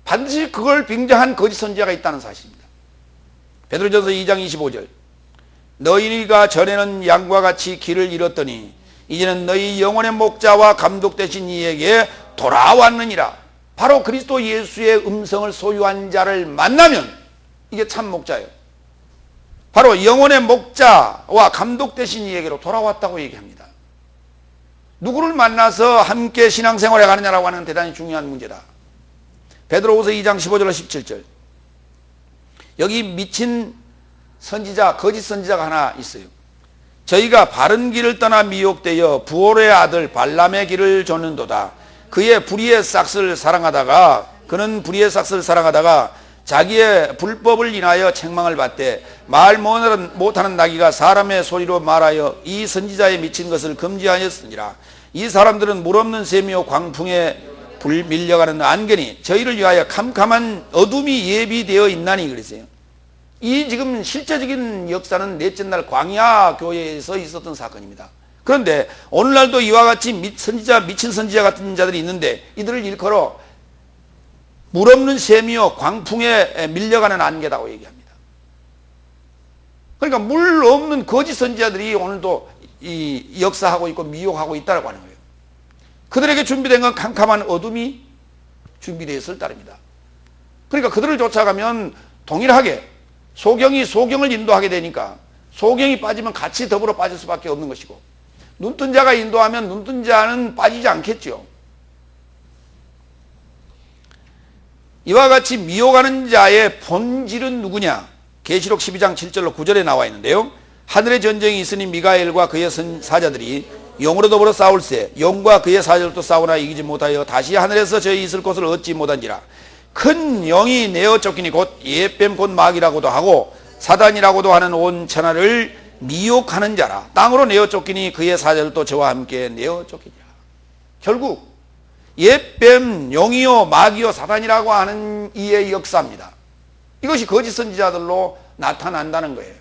반드시 그걸 빙자한 거짓 선지자가 있다는 사실입니다. 베드로전서 2장 25절. 너희가 전에는 양과 같이 길을 잃었더니 이제는 너희 영혼의 목자와 감독 되신 이에게 돌아왔느니라. 바로 그리스도 예수의 음성을 소유한 자를 만나면 이게 참 목자예요. 바로 영혼의 목자와 감독 되신 이에게로 돌아왔다고 얘기합니다. 누구를 만나서 함께 신앙생활에 가느냐라고 하는 대단히 중요한 문제다. 베드로후서 2장 15절로 17절. 여기 미친 선지자, 거짓 선지자가 하나 있어요. 저희가 바른 길을 떠나 미혹되어 부올의 아들 발람의 길을 줬는도다. 그는 불의의 싹을 사랑하다가 자기의 불법을 인하여 책망을 받되 말 못하는 나귀가 사람의 소리로 말하여 이 선지자의 미친 것을 금지하였으니라. 이 사람들은 물 없는 샘이요 광풍에 불 밀려가는 안개니 저희를 위하여 캄캄한 어둠이 예비되어 있나니 그랬어요. 이 지금 실제적인 역사는 넷째 날 광야 교회에서 있었던 사건입니다. 그런데 오늘날도 이와 같이 미친 선지자 같은 자들이 있는데 이들을 일컬어 물 없는 샘이요 광풍에 밀려가는 안개다고 얘기합니다. 그러니까 물 없는 거짓 선지자들이 오늘도 이 역사하고 있고 미혹하고 있다고 하는 거예요. 그들에게 준비된 건 캄캄한 어둠이 준비되어 있을 따릅니다. 그러니까 그들을 쫓아가면 동일하게 소경을 인도하게 되니까 소경이 빠지면 같이 더불어 빠질 수밖에 없는 것이고 눈뜬 자가 인도하면 눈뜬 자는 빠지지 않겠죠. 이와 같이 미혹하는 자의 본질은 누구냐? 계시록 12장 7절로 9절에 나와 있는데요. 하늘의 전쟁이 있으니 미가엘과 그의 사자들이 용으로 더불어 싸울세 용과 그의 사자들도 싸우나 이기지 못하여 다시 하늘에서 저희 있을 곳을 얻지 못한지라. 큰 영이 내어 쫓기니 곧 예뱀 곧 마귀라고도 하고 사단이라고도 하는 온 천하를 미혹하는 자라. 땅으로 내어 쫓기니 그의 사자들도 저와 함께 내어 쫓기니라. 결국 예뱀, 용이요, 마귀요, 사단이라고 하는 이의 역사입니다. 이것이 거짓 선지자들로 나타난다는 거예요.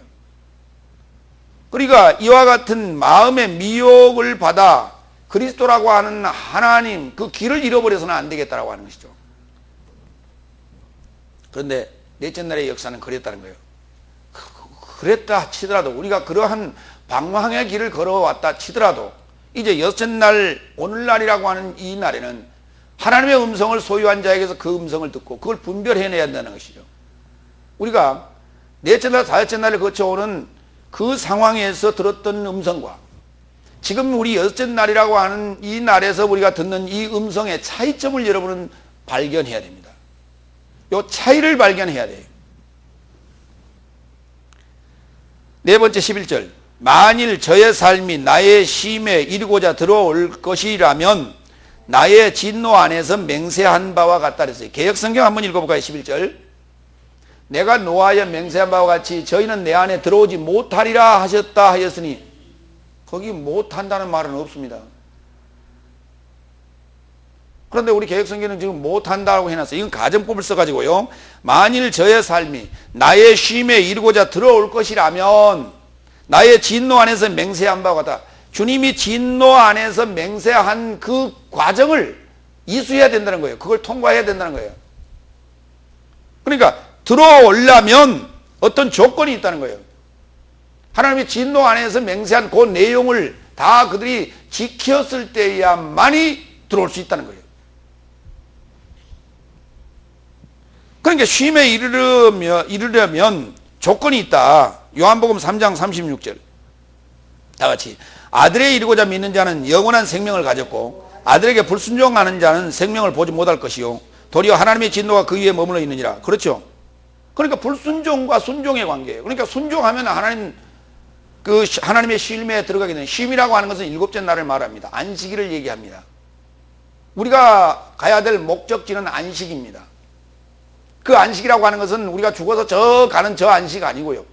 그러니까 이와 같은 마음의 미혹을 받아 그리스도라고 하는 하나님 그 길을 잃어버려서는 안 되겠다라고 하는 것이죠. 그런데 넷째 날의 역사는 그랬다는 거예요. 그랬다 치더라도, 우리가 그러한 방황의 길을 걸어왔다 치더라도 이제 여섯째 날, 오늘날이라고 하는 이 날에는 하나님의 음성을 소유한 자에게서 그 음성을 듣고 그걸 분별해내야 한다는 것이죠. 우리가 넷째 날, 다섯째 날을 거쳐오는 그 상황에서 들었던 음성과 지금 우리 여섯째 날이라고 하는 이 날에서 우리가 듣는 이 음성의 차이점을 여러분은 발견해야 됩니다. 이 차이를 발견해야 돼요. 네 번째 11절, 만일 저의 삶이 나의 쉼에 이르고자 들어올 것이라면 나의 진노 안에서 맹세한 바와 같다 그랬어요. 개역성경 한번 읽어볼까요? 11절, 내가 노하여 맹세한 바와 같이 저희는 내 안에 들어오지 못하리라 하셨다 하였으니, 거기 못한다는 말은 없습니다. 그런데 우리 개역성경은 지금 못한다고 해놨어요. 이건 가정법을 써가지고요, 만일 저의 삶이 나의 쉼에 이르고자 들어올 것이라면 나의 진노 안에서 맹세한 바와 같다. 주님이 진노 안에서 맹세한 그 과정을 이수해야 된다는 거예요. 그걸 통과해야 된다는 거예요. 그러니까 들어오려면 어떤 조건이 있다는 거예요. 하나님의 진노 안에서 맹세한 그 내용을 다 그들이 지켰을 때야만이 들어올 수 있다는 거예요. 그러니까 쉼에 이르려면 조건이 있다. 요한복음 3장 36절 다 같이, 아들에 이르고자 믿는 자는 영원한 생명을 가졌고 아들에게 불순종하는 자는 생명을 보지 못할 것이요 도리어 하나님의 진노가 그 위에 머물러 있느니라. 그렇죠? 그러니까 불순종과 순종의 관계예요. 그러니까 순종하면 하나님의 쉼에 들어가게 되는, 쉼이라고 하는 것은 일곱째 날을 말합니다. 안식일을 얘기합니다. 우리가 가야 될 목적지는 안식입니다. 그 안식이라고 하는 것은 우리가 죽어서 가는 저 안식 아니고요,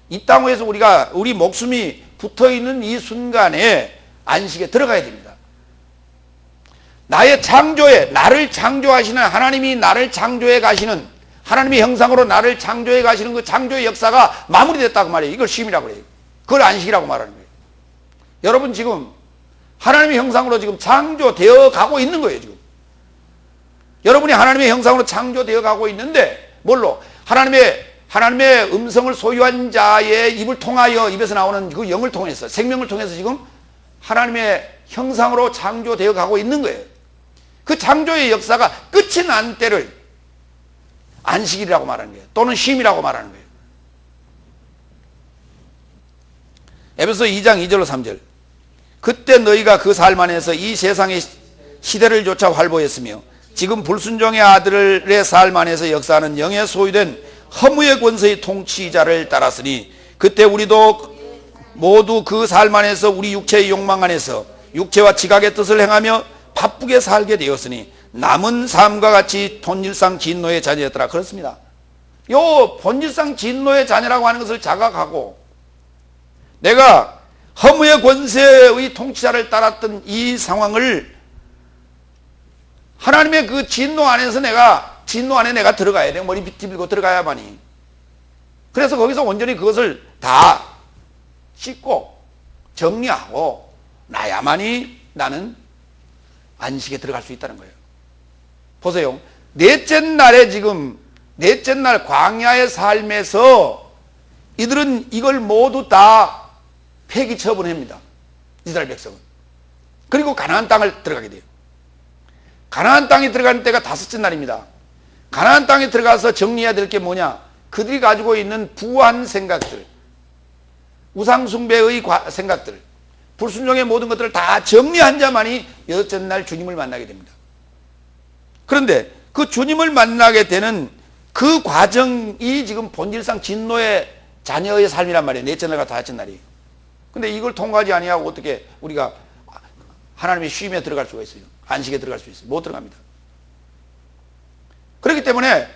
이 땅에서 우리 목숨이 붙어있는 이 순간에 안식에 들어가야 됩니다. 나의 창조에, 나를 창조하시는 하나님이 나를 창조해 가시는, 하나님의 형상으로 나를 창조해 가시는 그 창조의 역사가 마무리됐다고 말해요. 이걸 쉼이라고 그래요. 그걸 안식이라고 말하는 거예요. 여러분 지금 하나님의 형상으로 지금 창조되어 가고 있는 거예요. 지금 여러분이 하나님의 형상으로 창조되어 가고 있는데, 뭘로? 하나님의 음성을 소유한 자의 입을 통하여, 입에서 나오는 그 영을 통해서, 생명을 통해서 지금 하나님의 형상으로 창조되어 가고 있는 거예요. 그 창조의 역사가 끝이 난 때를 안식일이라고 말하는 거예요. 또는 쉼이라고 말하는 거예요. 에베소 2장 2절로 3절, 그때 너희가 그 삶 안에서 이 세상의 시대를 조차 활보했으며 지금 불순종의 아들의 삶 안에서 역사하는 영에 소유된 허무의 권세의 통치자를 따랐으니 그때 우리도 모두 그 삶 안에서 우리 육체의 욕망 안에서 육체와 지각의 뜻을 행하며 바쁘게 살게 되었으니 남은 삶과 같이 본질상 진노의 자녀였더라. 그렇습니다. 요 본질상 진노의 자녀라고 하는 것을 자각하고, 내가 허무의 권세의 통치자를 따랐던 이 상황을 하나님의 그 진노 안에서 진노 안에 내가 들어가야 돼. 머리 비틀고 들어가야만이. 그래서 거기서 온전히 그것을 다 씻고 정리하고 나야만이 나는 안식에 들어갈 수 있다는 거예요. 보세요. 넷째 날 광야의 삶에서 이들은 이걸 모두 다 폐기 처분합니다. 이스라엘 백성은. 그리고 가나안 땅을 들어가게 돼요. 가나안 땅에 들어가는 때가 다섯째 날입니다. 가나안 땅에 들어가서 정리해야 될 게 뭐냐? 그들이 가지고 있는 부한 생각들, 우상숭배의 생각들, 불순종의 모든 것들을 다 정리한 자만이 여섯째 날 주님을 만나게 됩니다. 그런데 그 주님을 만나게 되는 그 과정이 지금 본질상 진노의 자녀의 삶이란 말이에요. 넷째 날과 다섯째 날이. 근데 이걸 통과하지 아니하고 어떻게 우리가 하나님의 쉼에 들어갈 수가 있어요? 안식에 들어갈 수 있어요? 못 들어갑니다. 그렇기 때문에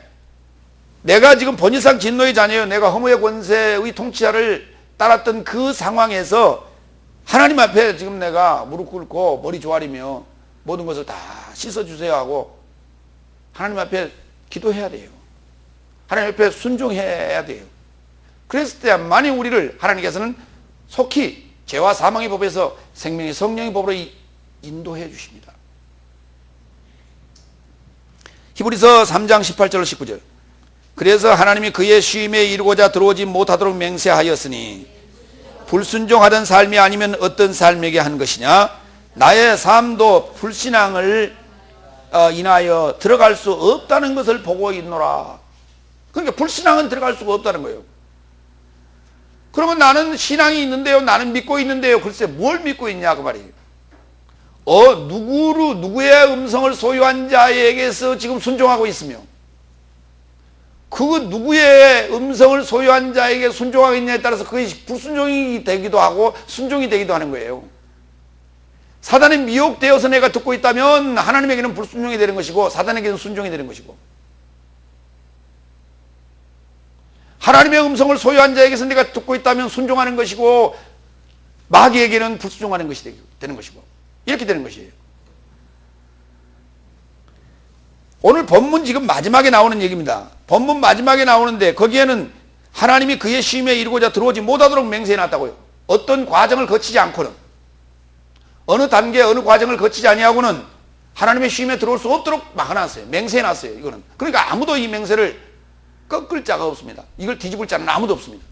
내가 지금 본질상 진노의 자녀예요. 내가 허무의 권세의 통치자를 따랐던 그 상황에서 하나님 앞에 지금 내가 무릎 꿇고 머리 조아리며 모든 것을 다 씻어주세요 하고 하나님 앞에 기도해야 돼요. 하나님 앞에 순종해야 돼요. 그랬을 때만이 우리를 하나님께서는 속히 죄와 사망의 법에서 생명의 성령의 법으로 인도해 주십니다. 히브리서 3장 18절로 19절, 그래서 하나님이 그의 쉼에 이르고자 들어오지 못하도록 맹세하였으니 불순종하던 삶이 아니면 어떤 삶에게 한 것이냐? 나의 삶도 불신앙을 인하여 들어갈 수 없다는 것을 보고 있노라. 그러니까 불신앙은 들어갈 수가 없다는 거예요. 그러면 나는 신앙이 있는데요, 나는 믿고 있는데요. 글쎄 뭘 믿고 있냐 그 말이에요. 누구의 음성을 소유한 자에게서 지금 순종하고 있으며, 그 누구의 음성을 소유한 자에게 순종하고 있냐에 따라서 그것이 불순종이 되기도 하고 순종이 되기도 하는 거예요. 사단에 미혹되어서 내가 듣고 있다면 하나님에게는 불순종이 되는 것이고 사단에게는 순종이 되는 것이고, 하나님의 음성을 소유한 자에게서 내가 듣고 있다면 순종하는 것이고 마귀에게는 불순종하는 것이 되는 것이고, 이렇게 되는 것이에요. 오늘 본문 지금 마지막에 나오는 얘기입니다. 본문 마지막에 나오는데 거기에는 하나님이 그의 쉼에 이르고자 들어오지 못하도록 맹세해놨다고요. 어떤 과정을 거치지 않고는, 어느 단계 어느 과정을 거치지 아니하고는 하나님의 쉼에 들어올 수 없도록 막아놨어요. 맹세해놨어요. 이거는. 그러니까 아무도 이 맹세를 꺾을 자가 없습니다. 이걸 뒤집을 자는 아무도 없습니다.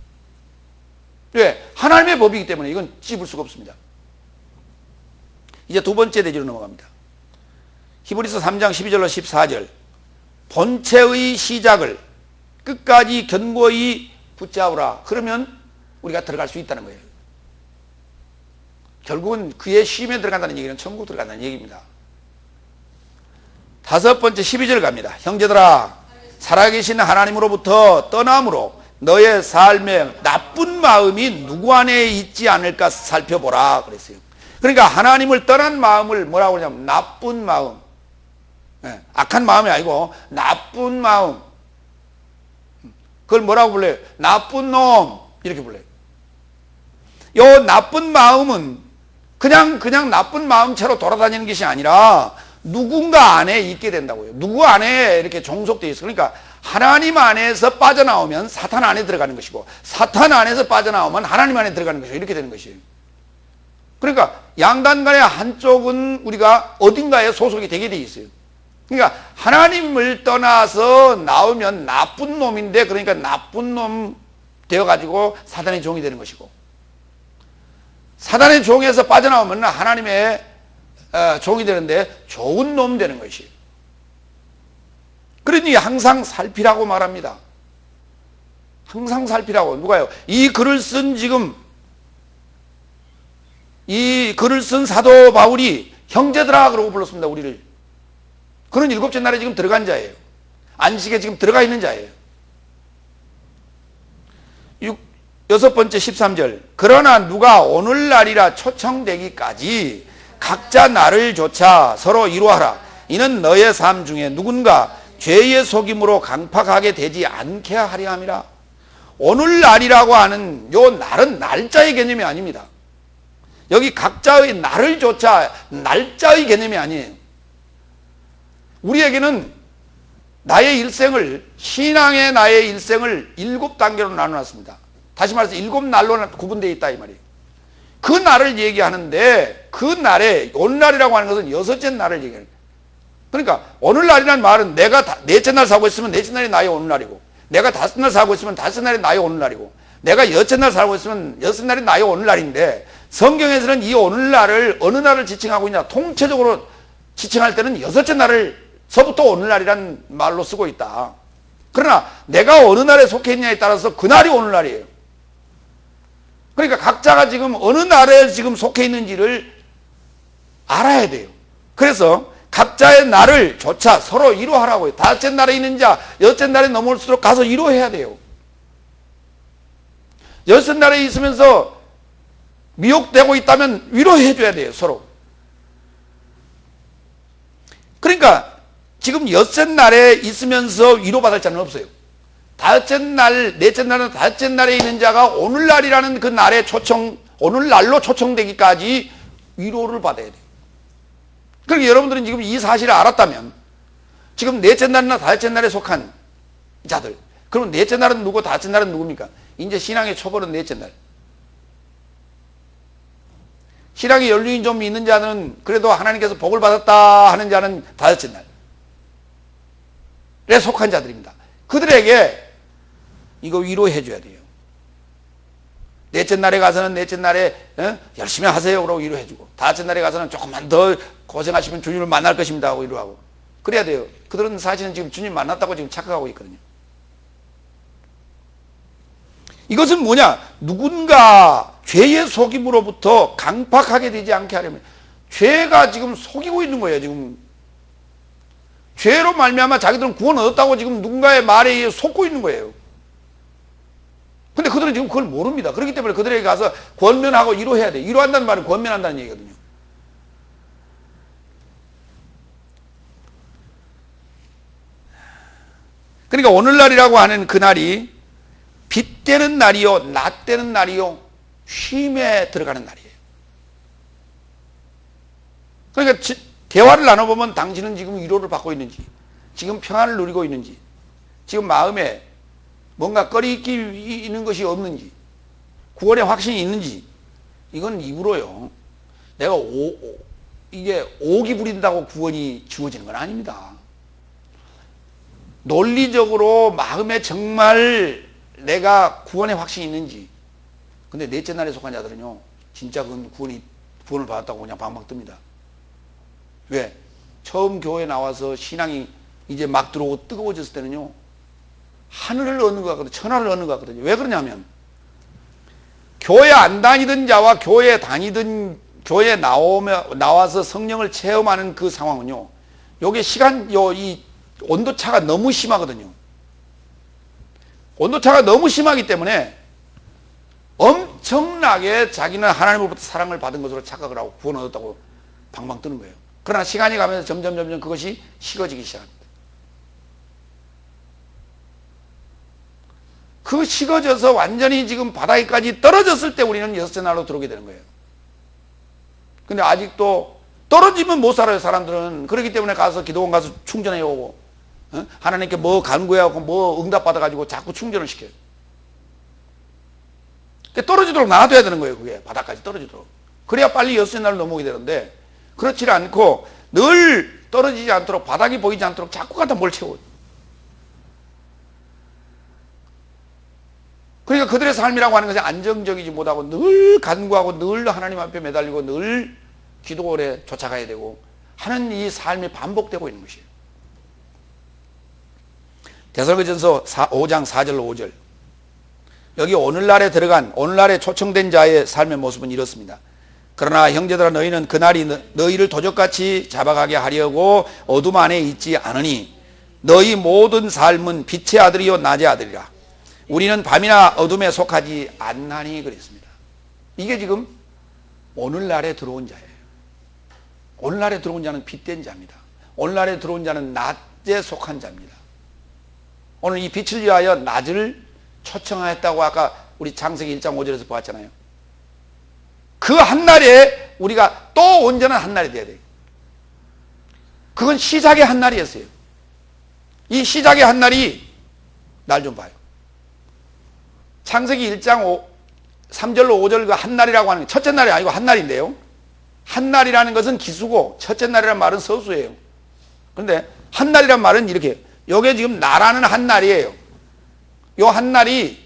왜? 하나님의 법이기 때문에 이건 뒤집을 수가 없습니다. 이제 두 번째 대지로 넘어갑니다. 히브리서 3장 12절로 14절. 본체의 시작을 끝까지 견고히 붙잡으라. 그러면 우리가 들어갈 수 있다는 거예요. 결국은 그의 쉼에 들어간다는 얘기는 천국 들어간다는 얘기입니다. 다섯 번째 12절 갑니다. 형제들아, 살아계신 하나님으로부터 떠남으로 너의 삶에 나쁜 마음이 누구 안에 있지 않을까 살펴보라 그랬어요. 그러니까 하나님을 떠난 마음을 뭐라고 하냐면 나쁜 마음, 악한 마음이 아니고 나쁜 마음, 그걸 뭐라고 불러요? 나쁜 놈, 이렇게 불러요. 요 나쁜 마음은 그냥 나쁜 마음채로 돌아다니는 것이 아니라 누군가 안에 있게 된다고요. 누구 안에 이렇게 종속되어 있어. 그러니까 하나님 안에서 빠져나오면 사탄 안에 들어가는 것이고, 사탄 안에서 빠져나오면 하나님 안에 들어가는 것이고, 이렇게 되는 것이에요. 그러니까 양단 간의 한쪽은 우리가 어딘가에 소속이 되게 돼 있어요. 그러니까 하나님을 떠나서 나오면 나쁜 놈인데, 그러니까 나쁜 놈 되어가지고 사단의 종이 되는 것이고, 사단의 종에서 빠져나오면 하나님의 종이 되는데 좋은 놈 되는 것이에요. 그러니 항상 살피라고 말합니다. 항상 살피라고. 누가요? 이 글을 쓴 사도 바울이 형제들아 그러고 불렀습니다. 우리를. 그는 일곱째 날에 지금 들어간 자예요. 안식에 지금 들어가 있는 자예요. 여섯 번째 13절. 그러나 누가 오늘날이라 초청되기까지 각자 나를 조차 서로 이루하라. 이는 너의 삶 중에 누군가 죄의 속임으로 강팍하게 되지 않게 하려 함이라. 오늘날이라고 하는 요 날은 날짜의 개념이 아닙니다. 여기 각자의 나를 조차 날짜의 개념이 아니에요. 우리에게는 나의 일생을, 신앙의 나의 일생을 7단계로 나눠놨습니다. 다시 말해서 7날로 구분되어 있다 이 말이에요. 그 날을 얘기하는데 그 날에 오늘날이라고 하는 것은 6째 날을 얘기하는 거예요. 그러니까 오늘날이라는 말은 내가 넷째 날 살고 있으면 넷째 날이 나의 오늘날이고, 내가 다섯 날 살고 있으면 다섯 날이 나의 오늘날이고, 내가 여섯 날 살고 있으면 여섯 날이 나의 오늘날인데, 성경에서는 이 오늘날을 어느 날을 지칭하고 있냐? 통째적으로 지칭할 때는 여섯째 날을서부터 오늘날이라는 말로 쓰고 있다. 그러나 내가 어느 날에 속해 있냐에 따라서 그 날이 오늘날이에요. 그러니까 각자가 지금 어느 날에 지금 속해 있는지를 알아야 돼요. 그래서 각자의 날을 조차 서로 이루하라고요. 다섯째 날에 있는 자, 여섯째 날에 넘어올수록 가서 이루해야 돼요. 여섯 날에 있으면서 미혹되고 있다면 위로해줘야 돼요, 서로. 그러니까 지금 여섯 날에 있으면서 위로받을 자는 없어요. 다섯째 날, 넷째 날은 다섯째 날에 있는 자가 오늘날이라는 그 날에 오늘날로 초청되기까지 위로를 받아야 돼요. 그러니까 여러분들은 지금 이 사실을 알았다면, 지금 넷째 날이나 다섯째 날에 속한 자들, 그럼 넷째 날은 누구, 다섯째 날은 누굽니까? 이제 신앙의 초벌은 넷째 날. 신앙의 연륜이 좀 있는 자는 그래도 하나님께서 복을 받았다 하는 자는 다섯째 날에 속한 자들입니다. 그들에게 이거 위로해 줘야 돼요. 넷째 날에 가서는 넷째 날에 열심히 하세요 그러고 위로해 주고, 다섯째 날에 가서는 조금만 더 고생하시면 주님을 만날 것입니다 하고 위로하고 그래야 돼요. 그들은 사실은 지금 주님 만났다고 지금 착각하고 있거든요. 이것은 뭐냐? 누군가 죄의 속임으로부터 강팍하게 되지 않게 하려면, 죄가 지금 속이고 있는 거예요. 지금 죄로 말미암아 자기들은 구원 얻었다고 지금 누군가의 말에 의해 속고 있는 거예요. 근데 그들은 지금 그걸 모릅니다. 그렇기 때문에 그들에게 가서 권면하고 위로해야 돼. 위로한다는 말은 권면한다는 얘기거든요. 그러니까 오늘날이라고 하는 그날이 빛 되는 날이요, 낮 되는 날이요, 쉼에 들어가는 날이에요. 그러니까 대화를 나눠보면 당신은 지금 위로를 받고 있는지, 지금 평안을 누리고 있는지, 지금 마음에 뭔가 꺼리끼 있는 것이 없는지, 구원의 확신이 있는지, 이건 입으로요. 내가 이게 옥이 부린다고 구원이 주어지는 건 아닙니다. 논리적으로 마음에 정말 내가 구원의 확신이 있는지. 근데 넷째 날에 속한 자들은요, 진짜 그건 구원을 받았다고 그냥 방방 뜹니다. 왜? 처음 교회에 나와서 신앙이 이제 막 들어오고 뜨거워졌을 때는요, 하늘을 얻는 것 같거든요. 천하를 얻는 것 같거든요. 왜 그러냐면, 교회 안 다니던 자와 교회에 다니던, 교회에 나와서 성령을 체험하는 그 상황은요, 요게 이 온도차가 너무 심하거든요. 온도차가 너무 심하기 때문에 엄청나게 자기는 하나님으로부터 사랑을 받은 것으로 착각을 하고 구원 얻었다고 방방 뜨는 거예요. 그러나 시간이 가면서 점점 그것이 식어지기 시작합니다. 그 식어져서 완전히 지금 바닥에까지 떨어졌을 때 우리는 여섯째 날로 들어오게 되는 거예요. 근데 아직도 떨어지면 못 살아요, 사람들은. 그렇기 때문에 가서 기도원 가서 충전해 오고, 하나님께 뭐 간구해갖고 뭐 응답받아가지고 자꾸 충전을 시켜요. 떨어지도록 놔둬야 되는 거예요, 그게. 바닥까지 떨어지도록. 그래야 빨리 여섯째 날을 넘어오게 되는데, 그렇지 않고 늘 떨어지지 않도록, 바닥이 보이지 않도록 자꾸 갖다 뭘 채워요. 그러니까 그들의 삶이라고 하는 것이 안정적이지 못하고 늘 간구하고 늘 하나님 앞에 매달리고 늘 기도원에 쫓아가야 되고 하는 이 삶이 반복되고 있는 것이에요. 데살로니가전서 5장 4절로 5절. 여기 오늘날에 초청된 자의 삶의 모습은 이렇습니다. 그러나 형제들아, 너희는 그날이 너희를 도적같이 잡아가게 하려고 어둠 안에 있지 않으니 너희 모든 삶은 빛의 아들이요 낮의 아들이라. 우리는 밤이나 어둠에 속하지 않나니 그랬습니다. 이게 지금 오늘날에 들어온 자예요. 오늘날에 들어온 자는 빛된 자입니다. 오늘날에 들어온 자는 낮에 속한 자입니다. 오늘 이 빛을 위하여 낮을 초청하였다고 아까 우리 창세기 1장 5절에서 보았잖아요. 그 한날에 우리가 또 온전한 한날이 돼야 돼요. 그건 시작의 한날이었어요. 이 시작의 한날이 날 좀 봐요. 창세기 1장 3절로 5절 그 한날이라고 하는 게 첫째 날이 아니고 한날인데요. 한날이라는 것은 기수고 첫째 날이라는 말은 서수예요. 그런데 한날이라는 말은 이렇게, 요게 지금 나라는 한날이에요. 요 한날이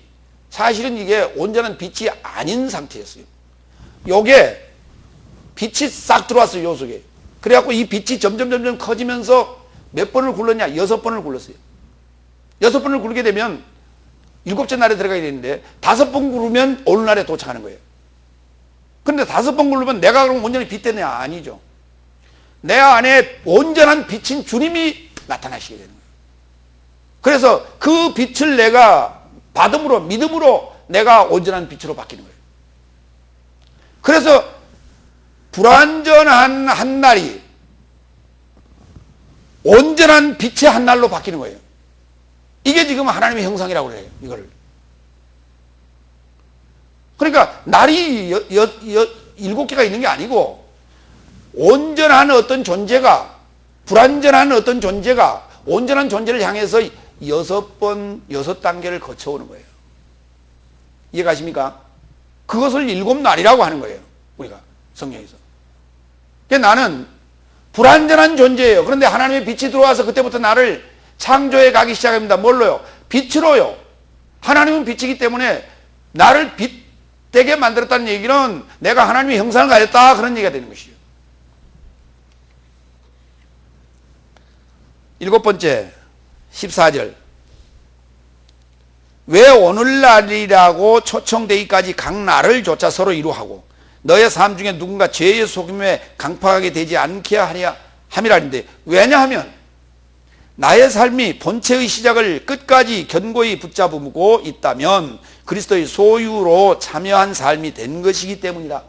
사실은 이게 온전한 빛이 아닌 상태였어요. 요게 빛이 싹 들어왔어요, 요 속에. 그래갖고 이 빛이 점점 커지면서 몇 번을 굴렀냐? 6번을 굴렀어요. 6번을 굴게 되면 7째 날에 들어가야 되는데 5번 굴르면 오늘날에 도착하는 거예요. 그런데 5번 굴르면 내가 그럼 온전히 빛되냐? 아니죠. 내 안에 온전한 빛인 주님이 나타나시게 되는 거예요. 그래서 그 빛을 내가 받음으로, 믿음으로 내가 온전한 빛으로 바뀌는 거예요. 그래서 불완전한 한날이 온전한 빛의 한날로 바뀌는 거예요. 이게 지금 하나님의 형상이라고 그래요, 이걸. 그러니까 날이 7개가 있는 게 아니고 온전한 어떤 존재가, 불완전한 어떤 존재가 온전한 존재를 향해서 6단계를 거쳐오는 거예요. 이해가십니까? 그것을 7날이라고 하는 거예요, 우리가 성경에서. 그러니까 나는 불완전한 존재예요. 그런데 하나님의 빛이 들어와서 그때부터 나를 창조해 가기 시작합니다. 뭘로요? 빛으로요. 하나님은 빛이기 때문에 나를 빛되게 만들었다는 얘기는 내가 하나님의 형상을 가졌다 그런 얘기가 되는 것이에요. 7번째 14절 왜 오늘날이라고 초청되기까지 각 날을 조차 서로 이루하고 너의 삶 중에 누군가 죄의 속임에 강팍하게 되지 않게 하려 함이라는데, 왜냐하면 나의 삶이 본체의 시작을 끝까지 견고히 붙잡고 있다면 그리스도의 소유로 참여한 삶이 된 것이기 때문이다.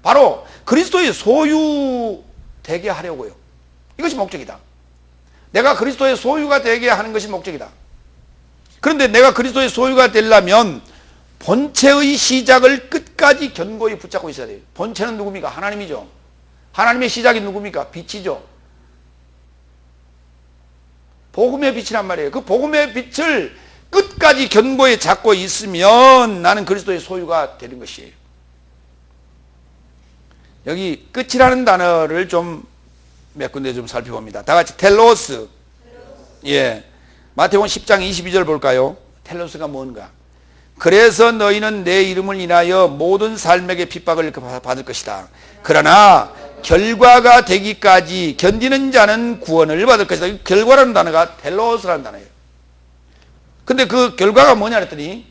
바로 그리스도의 소유 되게 하려고요. 이것이 목적이다. 내가 그리스도의 소유가 되게 하는 것이 목적이다. 그런데 내가 그리스도의 소유가 되려면 본체의 시작을 끝까지 견고히 붙잡고 있어야 돼요. 본체는 누굽니까? 하나님이죠. 하나님의 시작이 누굽니까? 빛이죠. 복음의 빛이란 말이에요. 그 복음의 빛을 끝까지 견고히 잡고 있으면 나는 그리스도의 소유가 되는 것이에요. 여기 끝이라는 단어를 좀 몇 군데 좀 살펴봅니다. 다 같이 텔로스. 예. 마태복음 10장 22절 볼까요? 텔로스가 뭔가? 그래서 너희는 내 이름을 인하여 모든 삶에게 핍박을 받을 것이다. 그러나 결과가 되기까지 견디는 자는 구원을 받을 것이다. 결과라는 단어가 텔로스라는 단어예요. 근데 그 결과가 뭐냐 그랬더니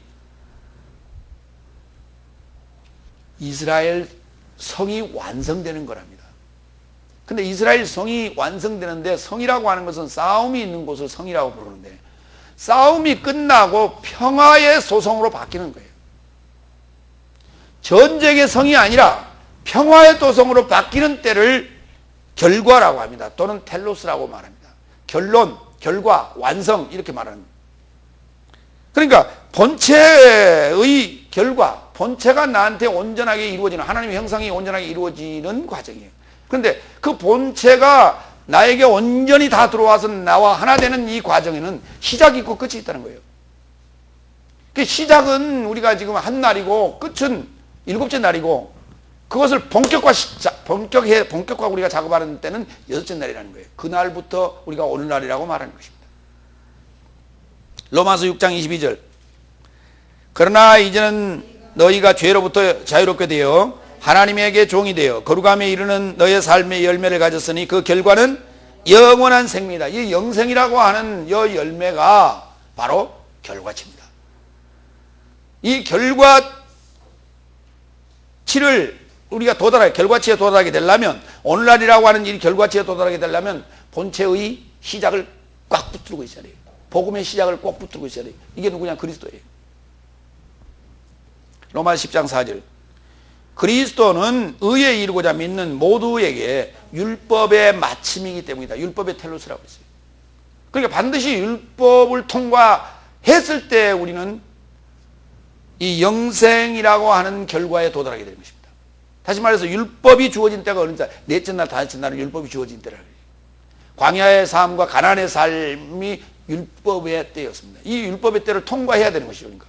이스라엘 성이 완성되는 거랍니다. 근데 이스라엘 성이 완성되는데, 성이라고 하는 것은 싸움이 있는 곳을 성이라고 부르는데, 싸움이 끝나고 평화의 소성으로 바뀌는 거예요. 전쟁의 성이 아니라 평화의 도성으로 바뀌는 때를 결과라고 합니다. 또는 텔로스라고 말합니다. 결론, 결과, 완성 이렇게 말하는 거예요. 그러니까 본체의 결과, 본체가 나한테 온전하게 이루어지는, 하나님의 형상이 온전하게 이루어지는 과정이에요. 그런데 그 본체가 나에게 온전히 다 들어와서 나와 하나 되는 이 과정에는 시작이 있고 끝이 있다는 거예요. 그 시작은 우리가 지금 한 날이고 끝은 7째 날이고, 그것을 본격화 우리가 작업하는 때는 6째 날이라는 거예요. 그날부터 우리가 오늘날이라고 말하는 것입니다. 로마서 6장 22절 그러나 이제는 너희가 죄로부터 자유롭게 되어 하나님에게 종이 되어 거룩함에 이르는 너의 삶의 열매를 가졌으니 그 결과는 영원한 생명이다. 이 영생이라고 하는 이 열매가 바로 결과치입니다. 이 결과치를 우리가 결과치에 도달하게 되려면, 오늘날이라고 하는 이 결과치에 도달하게 되려면 본체의 시작을 꽉 붙들고 있어야 돼요. 복음의 시작을 꼭 붙들고 있어야 돼요. 이게 누구냐? 그리스도예요. 로마서 10장 4절 그리스도는 의에 이르고자 믿는 모두에게 율법의 마침이기 때문이다. 율법의 텔로스라고 했어요. 그러니까 반드시 율법을 통과했을 때 우리는 이 영생이라고 하는 결과에 도달하게 되는 것입니다. 다시 말해서 율법이 주어진 때가 어느 날, 넷째 날, 다섯째 날은 율법이 주어진 때라 그래요. 광야의 삶과 가나안의 삶이 율법의 때였습니다. 이 율법의 때를 통과해야 되는 것이죠. 그러니까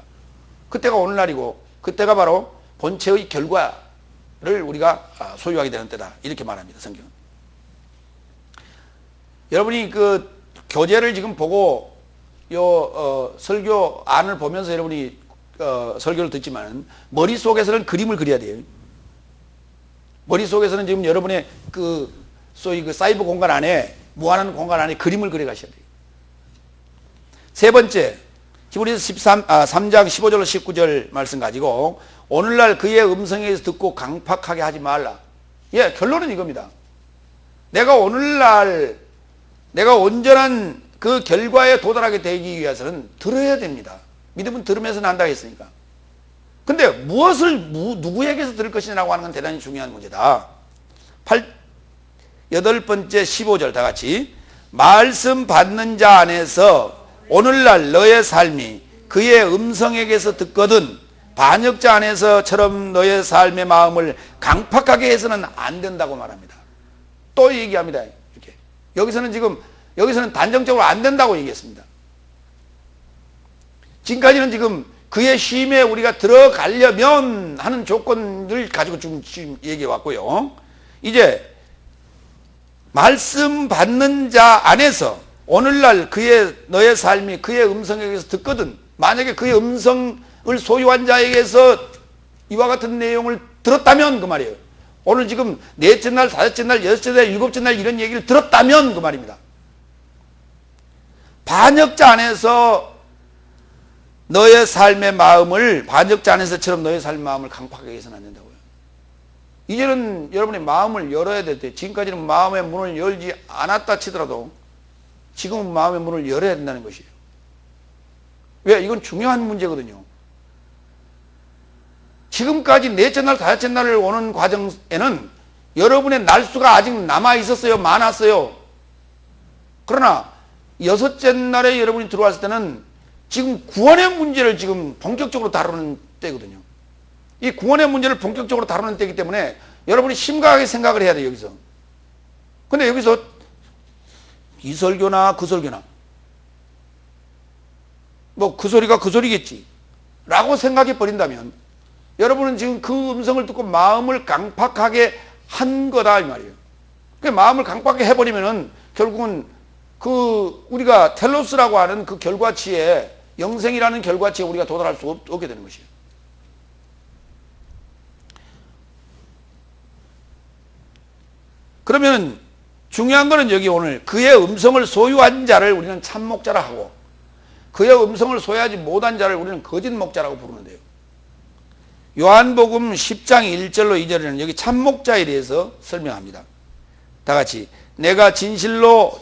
그때가 오늘날이고, 그때가 바로 본체의 결과를 우리가 소유하게 되는 때다. 이렇게 말합니다. 성경은. 여러분이 그 교재를 지금 보고 설교 안을 보면서 여러분이 설교를 듣지만 머릿속에서는 그림을 그려야 돼요. 머릿속에서는 지금 여러분의 소위 사이버 공간 안에, 무한한 공간 안에 그림을 그려 가셔야 돼요. 세 번째, 히브리서 3장 15절로 19절 말씀 가지고 오늘날 그의 음성에서 듣고 강팍하게 하지 말라. 예, 결론은 이겁니다. 내가 오늘날 내가 온전한 그 결과에 도달하게 되기 위해서는 들어야 됩니다. 믿음은 들으면서 난다 했으니까. 근데 누구에게서 들을 것이냐고 하는 건 대단히 중요한 문제다. 8번째 15절 다 같이 말씀 받는 자 안에서 오늘날 너의 삶이 그의 음성에게서 듣거든 반역자 안에서처럼 너의 삶의 마음을 강팍하게 해서는 안 된다고 말합니다. 또 얘기합니다. 이렇게. 여기서는 단정적으로 안 된다고 얘기했습니다. 지금까지는 지금 그의 쉼에 우리가 들어가려면 하는 조건을 가지고 지금 얘기해 왔고요. 이제 말씀 받는 자 안에서 오늘날 너의 삶이 그의 음성에게서 듣거든, 만약에 그의 음성을 소유한 자에게서 이와 같은 내용을 들었다면 그 말이에요. 오늘 지금 넷째 날, 다섯째 날, 여섯째 날, 일곱째 날 이런 얘기를 들었다면 그 말입니다. 반역자 안에서 너의 삶의 마음을, 반역자 안에서처럼 너의 삶의 마음을 강팍하게 해서는 안 된다고요. 이제는 여러분의 마음을 열어야 될 때, 지금까지는 마음의 문을 열지 않았다 치더라도 지금은 마음의 문을 열어야 된다는 것이에요. 왜? 이건 중요한 문제거든요. 지금까지 넷째 날, 다섯째 날을 오는 과정에는 여러분의 날수가 아직 남아 있었어요. 많았어요. 그러나 여섯째 날에 여러분이 들어왔을 때는 지금 구원의 문제를 지금 본격적으로 다루는 때거든요. 이 구원의 문제를 본격적으로 다루는 때이기 때문에 여러분이 심각하게 생각을 해야 돼요, 여기서. 근데 여기서 이 설교나 그 설교나 뭐 그 소리가 그 소리겠지 라고 생각해 버린다면 여러분은 지금 그 음성을 듣고 마음을 강팍하게 한 거다 이 말이에요. 그 마음을 강팍하게 해버리면은 결국은 그 우리가 텔로스라고 하는 그 결과치에, 영생이라는 결과치에 우리가 도달할 수 없게 되는 것이에요. 그러면 중요한 거는 여기 오늘 그의 음성을 소유한 자를 우리는 참목자라 하고 그의 음성을 소유하지 못한 자를 우리는 거짓목자라고 부르는데요. 요한복음 10장 1절로 2절에는 여기 참목자에 대해서 설명합니다. 다 같이 내가 진실로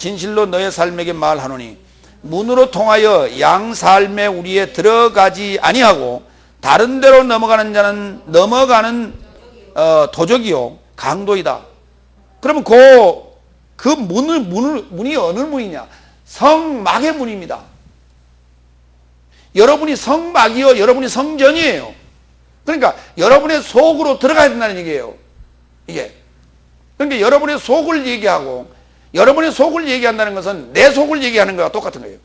너의 삶에게 말하노니 문으로 통하여 양 삶의 우리에 들어가지 아니하고 다른 데로 넘어가는 자는 넘어가는 도적이요 강도이다. 그러면 그 문이 어느 문이냐? 성막의 문입니다. 여러분이 성막이요, 여러분이 성전이에요. 그러니까 여러분의 속으로 들어가야 된다는 얘기예요. 이게. 그러니까 여러분의 속을 얘기하고, 여러분의 속을 얘기한다는 것은 내 속을 얘기하는 거와 똑같은 거예요.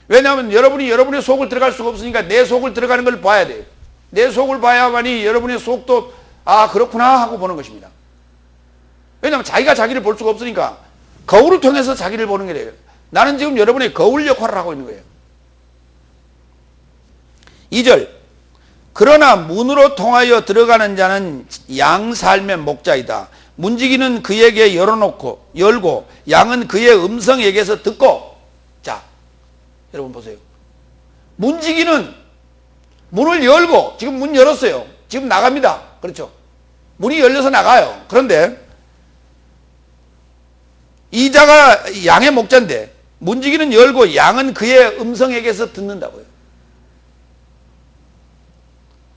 왜냐하면 여러분의 속을 들어갈 수가 없으니까 내 속을 들어가는 걸 봐야 돼요. 내 속을 봐야만이 여러분의 속도 아 그렇구나 하고 보는 것입니다. 왜냐하면 자기가 자기를 볼 수가 없으니까 거울을 통해서 자기를 보는 게 돼요. 나는 지금 여러분의 거울 역할을 하고 있는 거예요. 2절 그러나 문으로 통하여 들어가는 자는 양 삶의 목자이다. 문지기는 그에게 열고 양은 그의 음성에게서 듣고. 자 여러분 보세요. 문지기는 문을 열고, 지금 문 열었어요. 지금 나갑니다. 그렇죠? 문이 열려서 나가요. 그런데 이 자가 양의 목자인데 문지기는 열고 양은 그의 음성에게서 듣는다고요.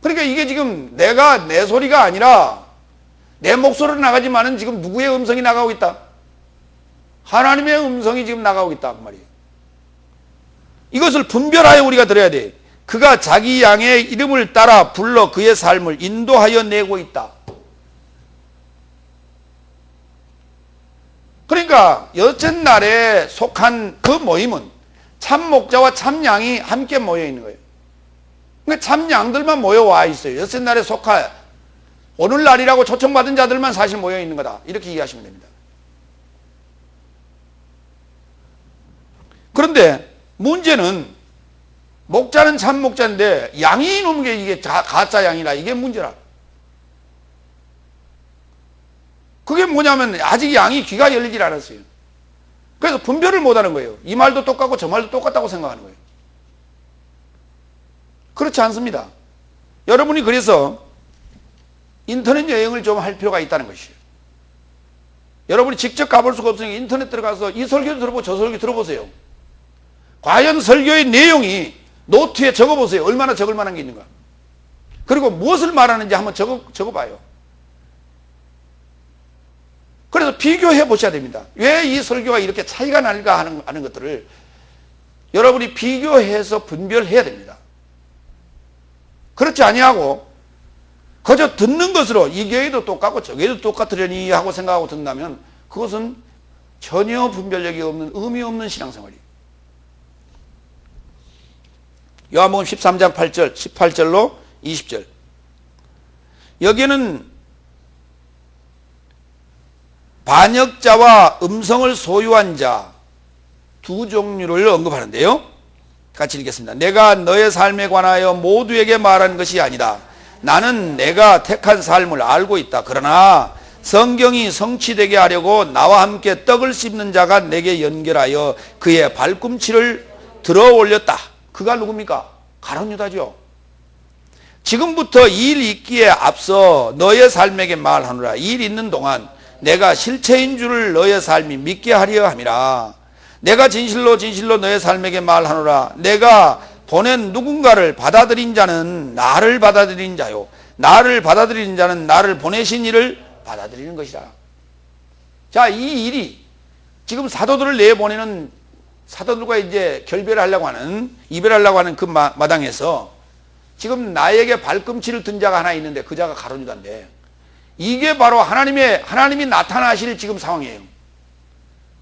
그러니까 이게 지금 내 소리가 아니라 내 목소리로 나가지만은 지금 누구의 음성이 나가고 있다? 하나님의 음성이 지금 나가고 있다 그 말이에요. 이것을 분별하여 우리가 들어야 돼. 그가 자기 양의 이름을 따라 불러 그의 삶을 인도하여 내고 있다. 그러니까 여섯 날에 속한 그 모임은 참 목자와 참 양이 함께 모여 있는 거예요. 그러니까 참 양들만 모여와 있어요. 여섯 날에 속한 오늘날이라고 초청받은 자들만 사실 모여 있는 거다. 이렇게 이해하시면 됩니다. 그런데 문제는 목자는 참 목자인데 양이 있는 게 이게 가짜 양이라 이게 문제라. 그게 뭐냐면 아직 양이 귀가 열리질 않았어요. 그래서 분별을 못하는 거예요. 이 말도 똑같고 저 말도 똑같다고 생각하는 거예요. 그렇지 않습니다. 여러분이 그래서 인터넷 여행을 좀 할 필요가 있다는 것이에요. 여러분이 직접 가볼 수가 없으니까 인터넷 들어가서 이 설교도 들어보고 저 설교 들어보세요. 과연 설교의 내용이 노트에 적어보세요. 얼마나 적을 만한 게 있는가. 그리고 무엇을 말하는지 한번 적어봐요. 그래서 비교해 보셔야 됩니다. 왜 이 설교가 이렇게 차이가 날까 하는 것들을 여러분이 비교해서 분별해야 됩니다. 그렇지 아니하고 그저 듣는 것으로 이 교회도 똑같고 저 교회도 똑같으려니 하고 생각하고 듣는다면 그것은 전혀 분별력이 없는 의미 없는 신앙생활이에요. 요한복음 13장 8절 18절로 20절 여기는 반역자와 음성을 소유한 자 두 종류를 언급하는데요. 같이 읽겠습니다. 내가 너의 삶에 관하여 모두에게 말한 것이 아니다. 나는 내가 택한 삶을 알고 있다. 그러나 성경이 성취되게 하려고 나와 함께 떡을 씹는 자가 내게 연결하여 그의 발꿈치를 들어 올렸다. 그가 누굽니까? 가룟 유다죠. 지금부터 일 있기에 앞서 너의 삶에게 말하노라. 일 있는 동안 내가 실체인 줄을 너의 삶이 믿게 하려 함이라. 내가 진실로 진실로 너의 삶에게 말하노라. 내가 보낸 누군가를 받아들인 자는 나를 받아들인 자요, 나를 받아들인 자는 나를 보내신 이를 받아들이는 것이라. 자, 이 일이 지금 사도들을 내보내는, 사도들과 이제 결별하려고 하는, 이별하려고 하는 그 마당에서 지금 나에게 발꿈치를 든 자가 하나 있는데 그 자가 가룟 유다인데, 이게 바로 하나님이 나타나실 지금 상황이에요.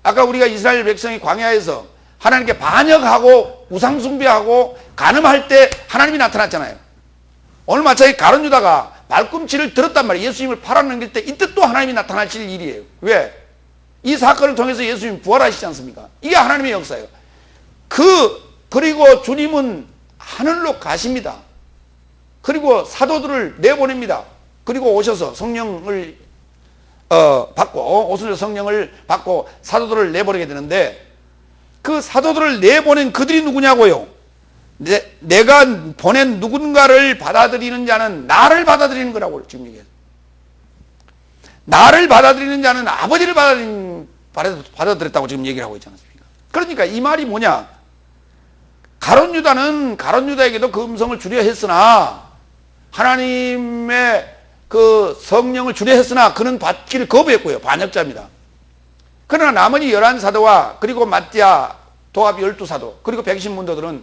아까 우리가 이스라엘 백성이 광야에서 하나님께 반역하고 우상숭배하고 간음할 때 하나님이 나타났잖아요. 오늘 마찬가지 가룟 유다가 발꿈치를 들었단 말이에요. 예수님을 팔아넘길 때 이때 또 하나님이 나타나실 일이에요. 왜? 이 사건을 통해서 예수님이 부활하시지 않습니까? 이게 하나님의 역사예요. 그리고 주님은 하늘로 가십니다. 그리고 사도들을 내보냅니다. 그리고 오셔서 성령을 받고, 오순절 성령을 받고 사도들을 내보내게 되는데, 그 사도들을 내보낸 그들이 누구냐고요? 내가 보낸 누군가를 받아들이는 자는 나를 받아들이는 거라고 지금 얘기해요. 나를 받아들이는 자는 아버지를 받아들였다고 지금 얘기를 하고 있지 않습니까? 그러니까 이 말이 뭐냐? 가룟 유다에게도 그 음성을 주려 했으나, 하나님의 그 성령을 주려 했으나 그는 받기를 거부했고요. 반역자입니다. 그러나 나머지 11사도와 그리고 마띠아, 도합 12사도, 그리고 백신문도들은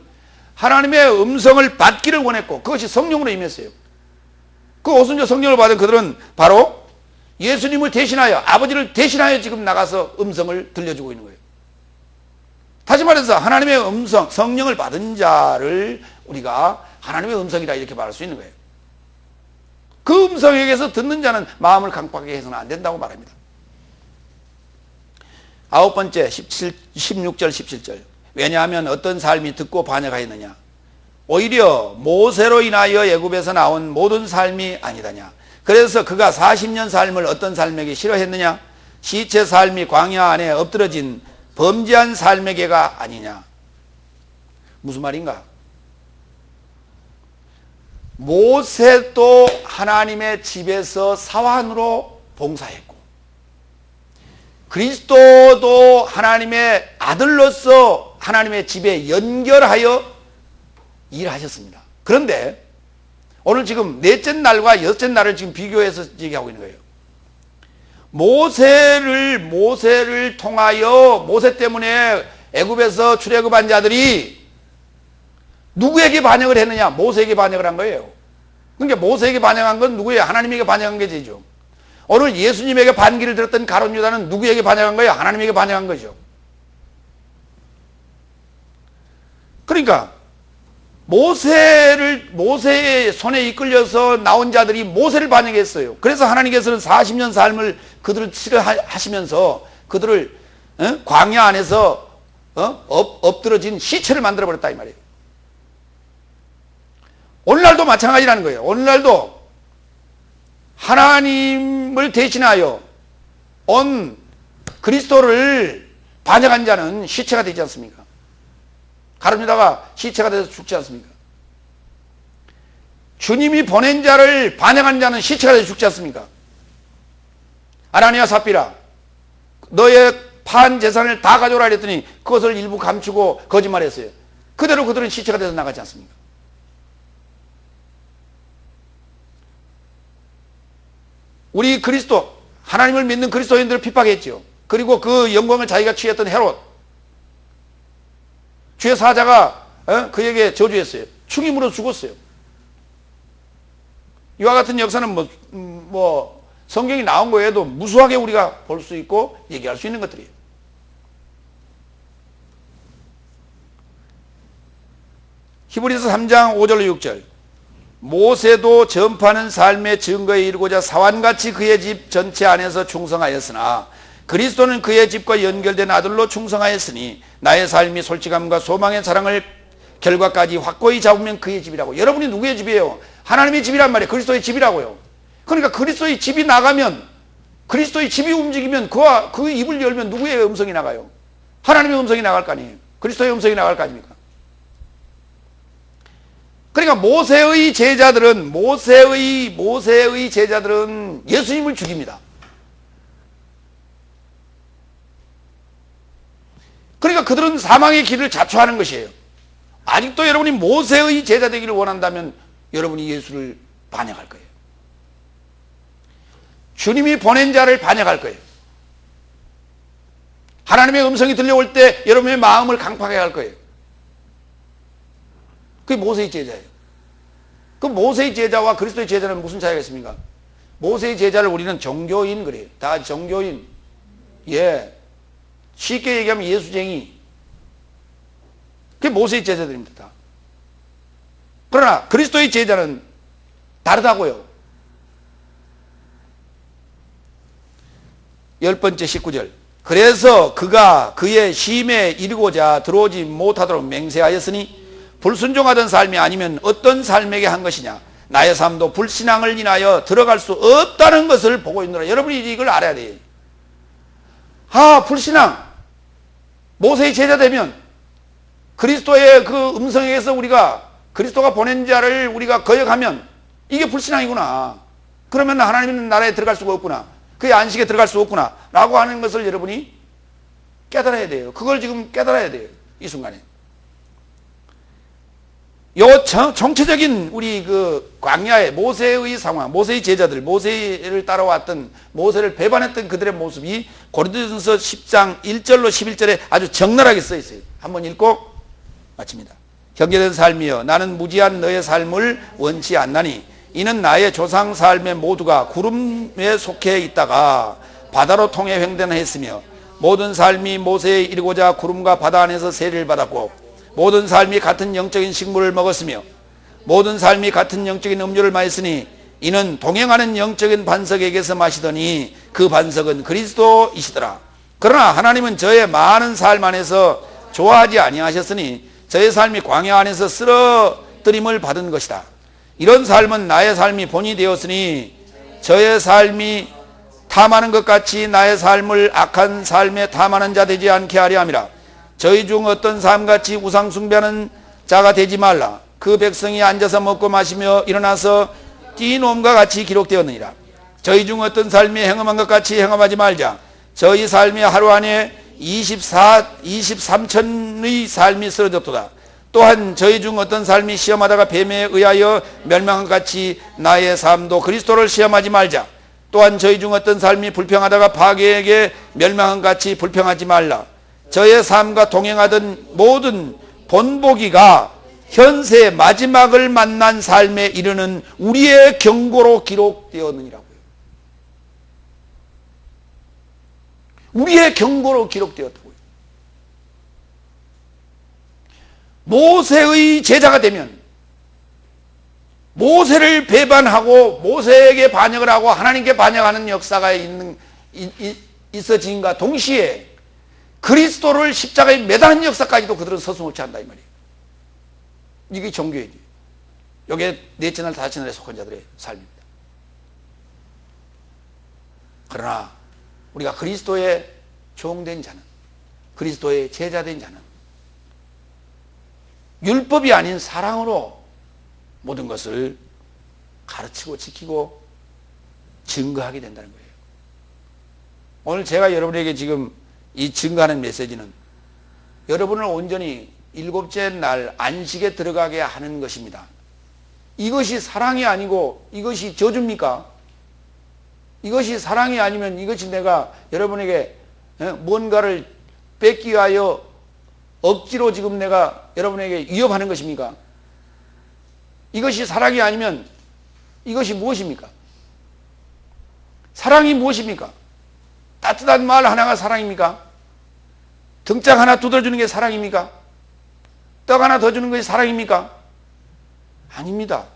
하나님의 음성을 받기를 원했고 그것이 성령으로 임했어요. 그 오순절 성령을 받은 그들은 바로 예수님을 대신하여, 아버지를 대신하여 지금 나가서 음성을 들려주고 있는 거예요. 다시 말해서 하나님의 음성, 성령을 받은 자를 우리가 하나님의 음성이라 이렇게 말할 수 있는 거예요. 그 음성에게서 듣는 자는 마음을 강팍하게 해서는 안 된다고 말합니다. 아홉 번째, 16절 17절. 왜냐하면 어떤 삶이 듣고 반역하였느냐? 오히려 모세로 인하여 애굽에서 나온 모든 삶이 아니다냐? 그래서 그가 40년 삶을 어떤 삶에게 싫어했느냐? 시체 삶이 광야 안에 엎드러진 범죄한 삶에게가 아니냐? 무슨 말인가? 모세도 하나님의 집에서 사환으로 봉사했고, 그리스도도 하나님의 아들로서 하나님의 집에 연결하여 일하셨습니다. 그런데 오늘 지금 넷째 날과 여섯째 날을 지금 비교해서 얘기하고 있는 거예요. 모세를 통하여, 모세 때문에 애굽에서 출애굽한 자들이 누구에게 반역을 했느냐? 모세에게 반역을 한 거예요. 그러니까 모세에게 반역한 건 누구예요? 하나님에게 반역한 게 되죠. 오늘 예수님에게 반기를 들었던 가룟 유다는 누구에게 반역한 거예요? 하나님에게 반역한 거죠. 그러니까 모세의 손에 이끌려서 나온 자들이 모세를 반역했어요. 그래서 하나님께서는 40년 삶을 그들을 치료하시면서 그들을 광야 안에서 엎드러진 시체를 만들어버렸다 이 말이에요. 오늘날도 마찬가지라는 거예요. 오늘날도 하나님을 대신하여 온 그리스도를 반역한 자는 시체가 되지 않습니까? 가룟 유다가 시체가 돼서 죽지 않습니까? 주님이 보낸 자를 반역한 자는 시체가 돼서 죽지 않습니까? 아나니아 삽비라, 너의 판 재산을 다 가져오라 그랬더니 그것을 일부 감추고 거짓말했어요. 그대로 그들은 시체가 돼서 나가지 않습니까? 우리 그리스도, 하나님을 믿는 그리스도인들을 핍박했죠. 그리고 그 영광을 자기가 취했던 헤롯, 주의 사자가 그에게 저주했어요. 충임으로 죽었어요. 이와 같은 역사는 뭐 성경이 나온 거에도 무수하게 우리가 볼 수 있고 얘기할 수 있는 것들이에요. 히브리서 3장 5절 6절. 모세도 전파하는 삶의 증거에 이르고자 사환같이 그의 집 전체 안에서 충성하였으나 그리스도는 그의 집과 연결된 아들로 충성하였으니 나의 삶이 솔직함과 소망의 사랑을 결과까지 확고히 잡으면 그의 집이라고. 여러분이 누구의 집이에요? 하나님의 집이란 말이에요. 그리스도의 집이라고요. 그러니까 그리스도의 집이 나가면, 그리스도의 집이 움직이면 그 입을 열면 누구의 음성이 나가요? 하나님의 음성이 나갈 거 아니에요. 그리스도의 음성이 나갈 거 아닙니까? 그러니까 모세의 제자들은 예수님을 죽입니다. 그러니까 그들은 사망의 길을 자초하는 것이에요. 아직도 여러분이 모세의 제자 되기를 원한다면 여러분이 예수를 반역할 거예요. 주님이 보낸 자를 반역할 거예요. 하나님의 음성이 들려올 때 여러분의 마음을 강팍하게 할 거예요. 그게 모세의 제자예요. 그 모세의 제자와 그리스도의 제자는 무슨 차이가 있습니까? 모세의 제자를 우리는 종교인 그래요. 다 종교인. 예. 쉽게 얘기하면 예수쟁이. 그게 모세의 제자들입니다. 다. 그러나 그리스도의 제자는 다르다고요. 10번째 19절. 그래서 그가 그의 쉼에 이르고자 들어오지 못하도록 맹세하였으니 불순종하던 삶이 아니면 어떤 삶에게 한 것이냐. 나의 삶도 불신앙을 인하여 들어갈 수 없다는 것을 보고 있노라. 여러분이 이걸 알아야 돼요. 불신앙. 모세의 제자 되면 그리스도의 그 음성에서 우리가 그리스도가 보낸 자를 우리가 거역하면 이게 불신앙이구나. 그러면 하나님 나라에 들어갈 수가 없구나. 그의 안식에 들어갈 수 없구나. 라고 하는 것을 여러분이 깨달아야 돼요. 그걸 지금 깨달아야 돼요. 이 순간에. 요 정체적인 우리 그 광야의 모세의 상황, 모세의 제자들, 모세를 따라왔던, 모세를 배반했던 그들의 모습이 고린도전서 10장 1절로 11절에 아주 적나라하게 써 있어요. 한번 읽고 마칩니다. 형제된 삶이여, 나는 무지한 너의 삶을 원치 않나니 이는 나의 조상 삶의 모두가 구름에 속해 있다가 바다로 통해 횡단했으며 모든 삶이 모세에 이르고자 구름과 바다 안에서 세례를 받았고 모든 삶이 같은 영적인 식물을 먹었으며 모든 삶이 같은 영적인 음료를 마셨으니 이는 동행하는 영적인 반석에게서 마시더니 그 반석은 그리스도이시더라. 그러나 하나님은 저의 많은 삶 안에서 좋아하지 아니하셨으니 저의 삶이 광야 안에서 쓰러뜨림을 받은 것이다. 이런 삶은 나의 삶이 본이 되었으니 저의 삶이 탐하는 것 같이 나의 삶을 악한 삶에 탐하는 자 되지 않게 하려 함이라. 저희 중 어떤 삶같이 우상 숭배하는 자가 되지 말라. 그 백성이 앉아서 먹고 마시며 일어나서 뛰놈과 같이 기록되었느니라. 저희 중 어떤 삶이 행함한 것 같이 행함하지 말자. 저희 삶이 하루 안에 23천의 삶이 쓰러졌도다. 또한 저희 중 어떤 삶이 시험하다가 뱀에 의하여 멸망한 것 같이 나의 삶도 그리스도를 시험하지 말자. 또한 저희 중 어떤 삶이 불평하다가 파괴에게 멸망한 것 같이 불평하지 말라. 저의 삶과 동행하던 모든 본보기가 현세 마지막을 만난 삶에 이르는 우리의 경고로 기록되었느니라고요. 우리의 경고로 기록되었다고요. 모세의 제자가 되면 모세를 배반하고 모세에게 반역을 하고 하나님께 반역하는 역사가 있어진과 동시에 그리스도를 십자가에 매다는 역사까지도 그들은 서슴없이 한다 이 말이에요. 이게 종교이지. 이게 넷째 날 다섯째 날에 속한 자들의 삶입니다. 그러나 우리가 그리스도의 종된 자는, 그리스도의 제자된 자는 율법이 아닌 사랑으로 모든 것을 가르치고 지키고 증거하게 된다는 거예요. 오늘 제가 여러분에게 지금 이 증거하는 메시지는 여러분을 온전히 일곱째 날 안식에 들어가게 하는 것입니다. 이것이 사랑이 아니고 이것이 저주입니까? 이것이 사랑이 아니면 이것이 내가 여러분에게 뭔가를 뺏기 위하여 억지로 지금 내가 여러분에게 위협하는 것입니까? 이것이 사랑이 아니면 이것이 무엇입니까? 사랑이 무엇입니까? 따뜻한 말 하나가 사랑입니까? 등짝 하나 두드려주는 게 사랑입니까? 떡 하나 더 주는 것이 사랑입니까? 아닙니다.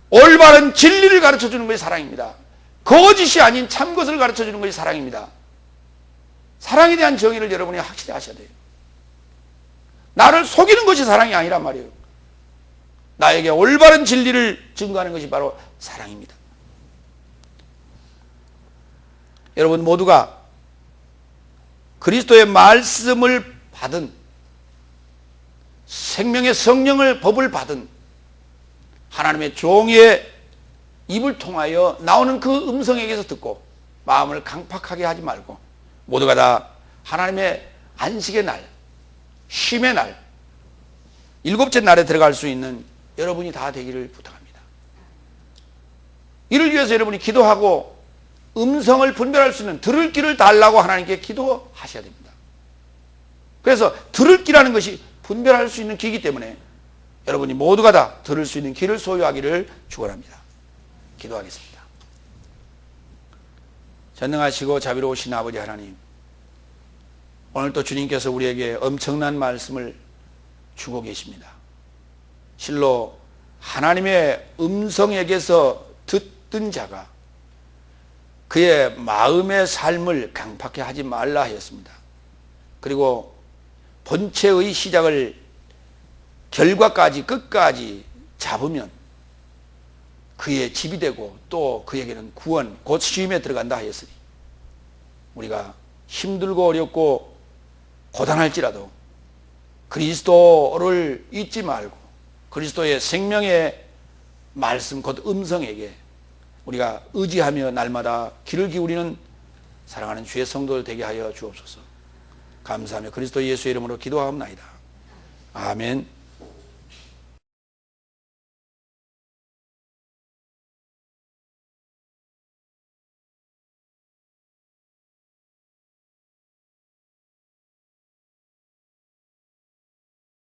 올바른 진리를 가르쳐주는 것이 사랑입니다. 거짓이 아닌 참 것을 가르쳐주는 것이 사랑입니다. 사랑에 대한 정의를 여러분이 확실히 하셔야 돼요. 나를 속이는 것이 사랑이 아니란 말이에요. 나에게 올바른 진리를 증거하는 것이 바로 사랑입니다. 여러분 모두가 그리스도의 말씀을 받은, 생명의 성령을 법을 받은 하나님의 종의 입을 통하여 나오는 그 음성에게서 듣고 마음을 강팍하게 하지 말고 모두가 다 하나님의 안식의 날, 쉼의 날, 일곱째 날에 들어갈 수 있는 여러분이 다 되기를 부탁합니다. 이를 위해서 여러분이 기도하고 음성을 분별할 수 있는 들을 귀를 달라고 하나님께 기도하셔야 됩니다. 그래서 들을 귀라는 것이 분별할 수 있는 귀이기 때문에 여러분이 모두가 다 들을 수 있는 귀를 소유하기를 축원합니다. 기도하겠습니다. 전능하시고 자비로우신 아버지 하나님, 오늘 또 주님께서 우리에게 엄청난 말씀을 주고 계십니다. 실로 하나님의 음성에게서 듣던 자가 그의 마음의 삶을 강팍해 하지 말라 하였습니다. 그리고 본체의 시작을 결과까지 끝까지 잡으면 그의 집이 되고 또 그에게는 구원, 곧 쉼에 들어간다 하였으니 우리가 힘들고 어렵고 고단할지라도 그리스도를 잊지 말고 그리스도의 생명의 말씀, 곧 음성에게 우리가 의지하며 날마다 귀를 기울이는 사랑하는 주의 성도들 되게 하여 주옵소서. 감사하며 그리스도 예수의 이름으로 기도하옵나이다. 아멘.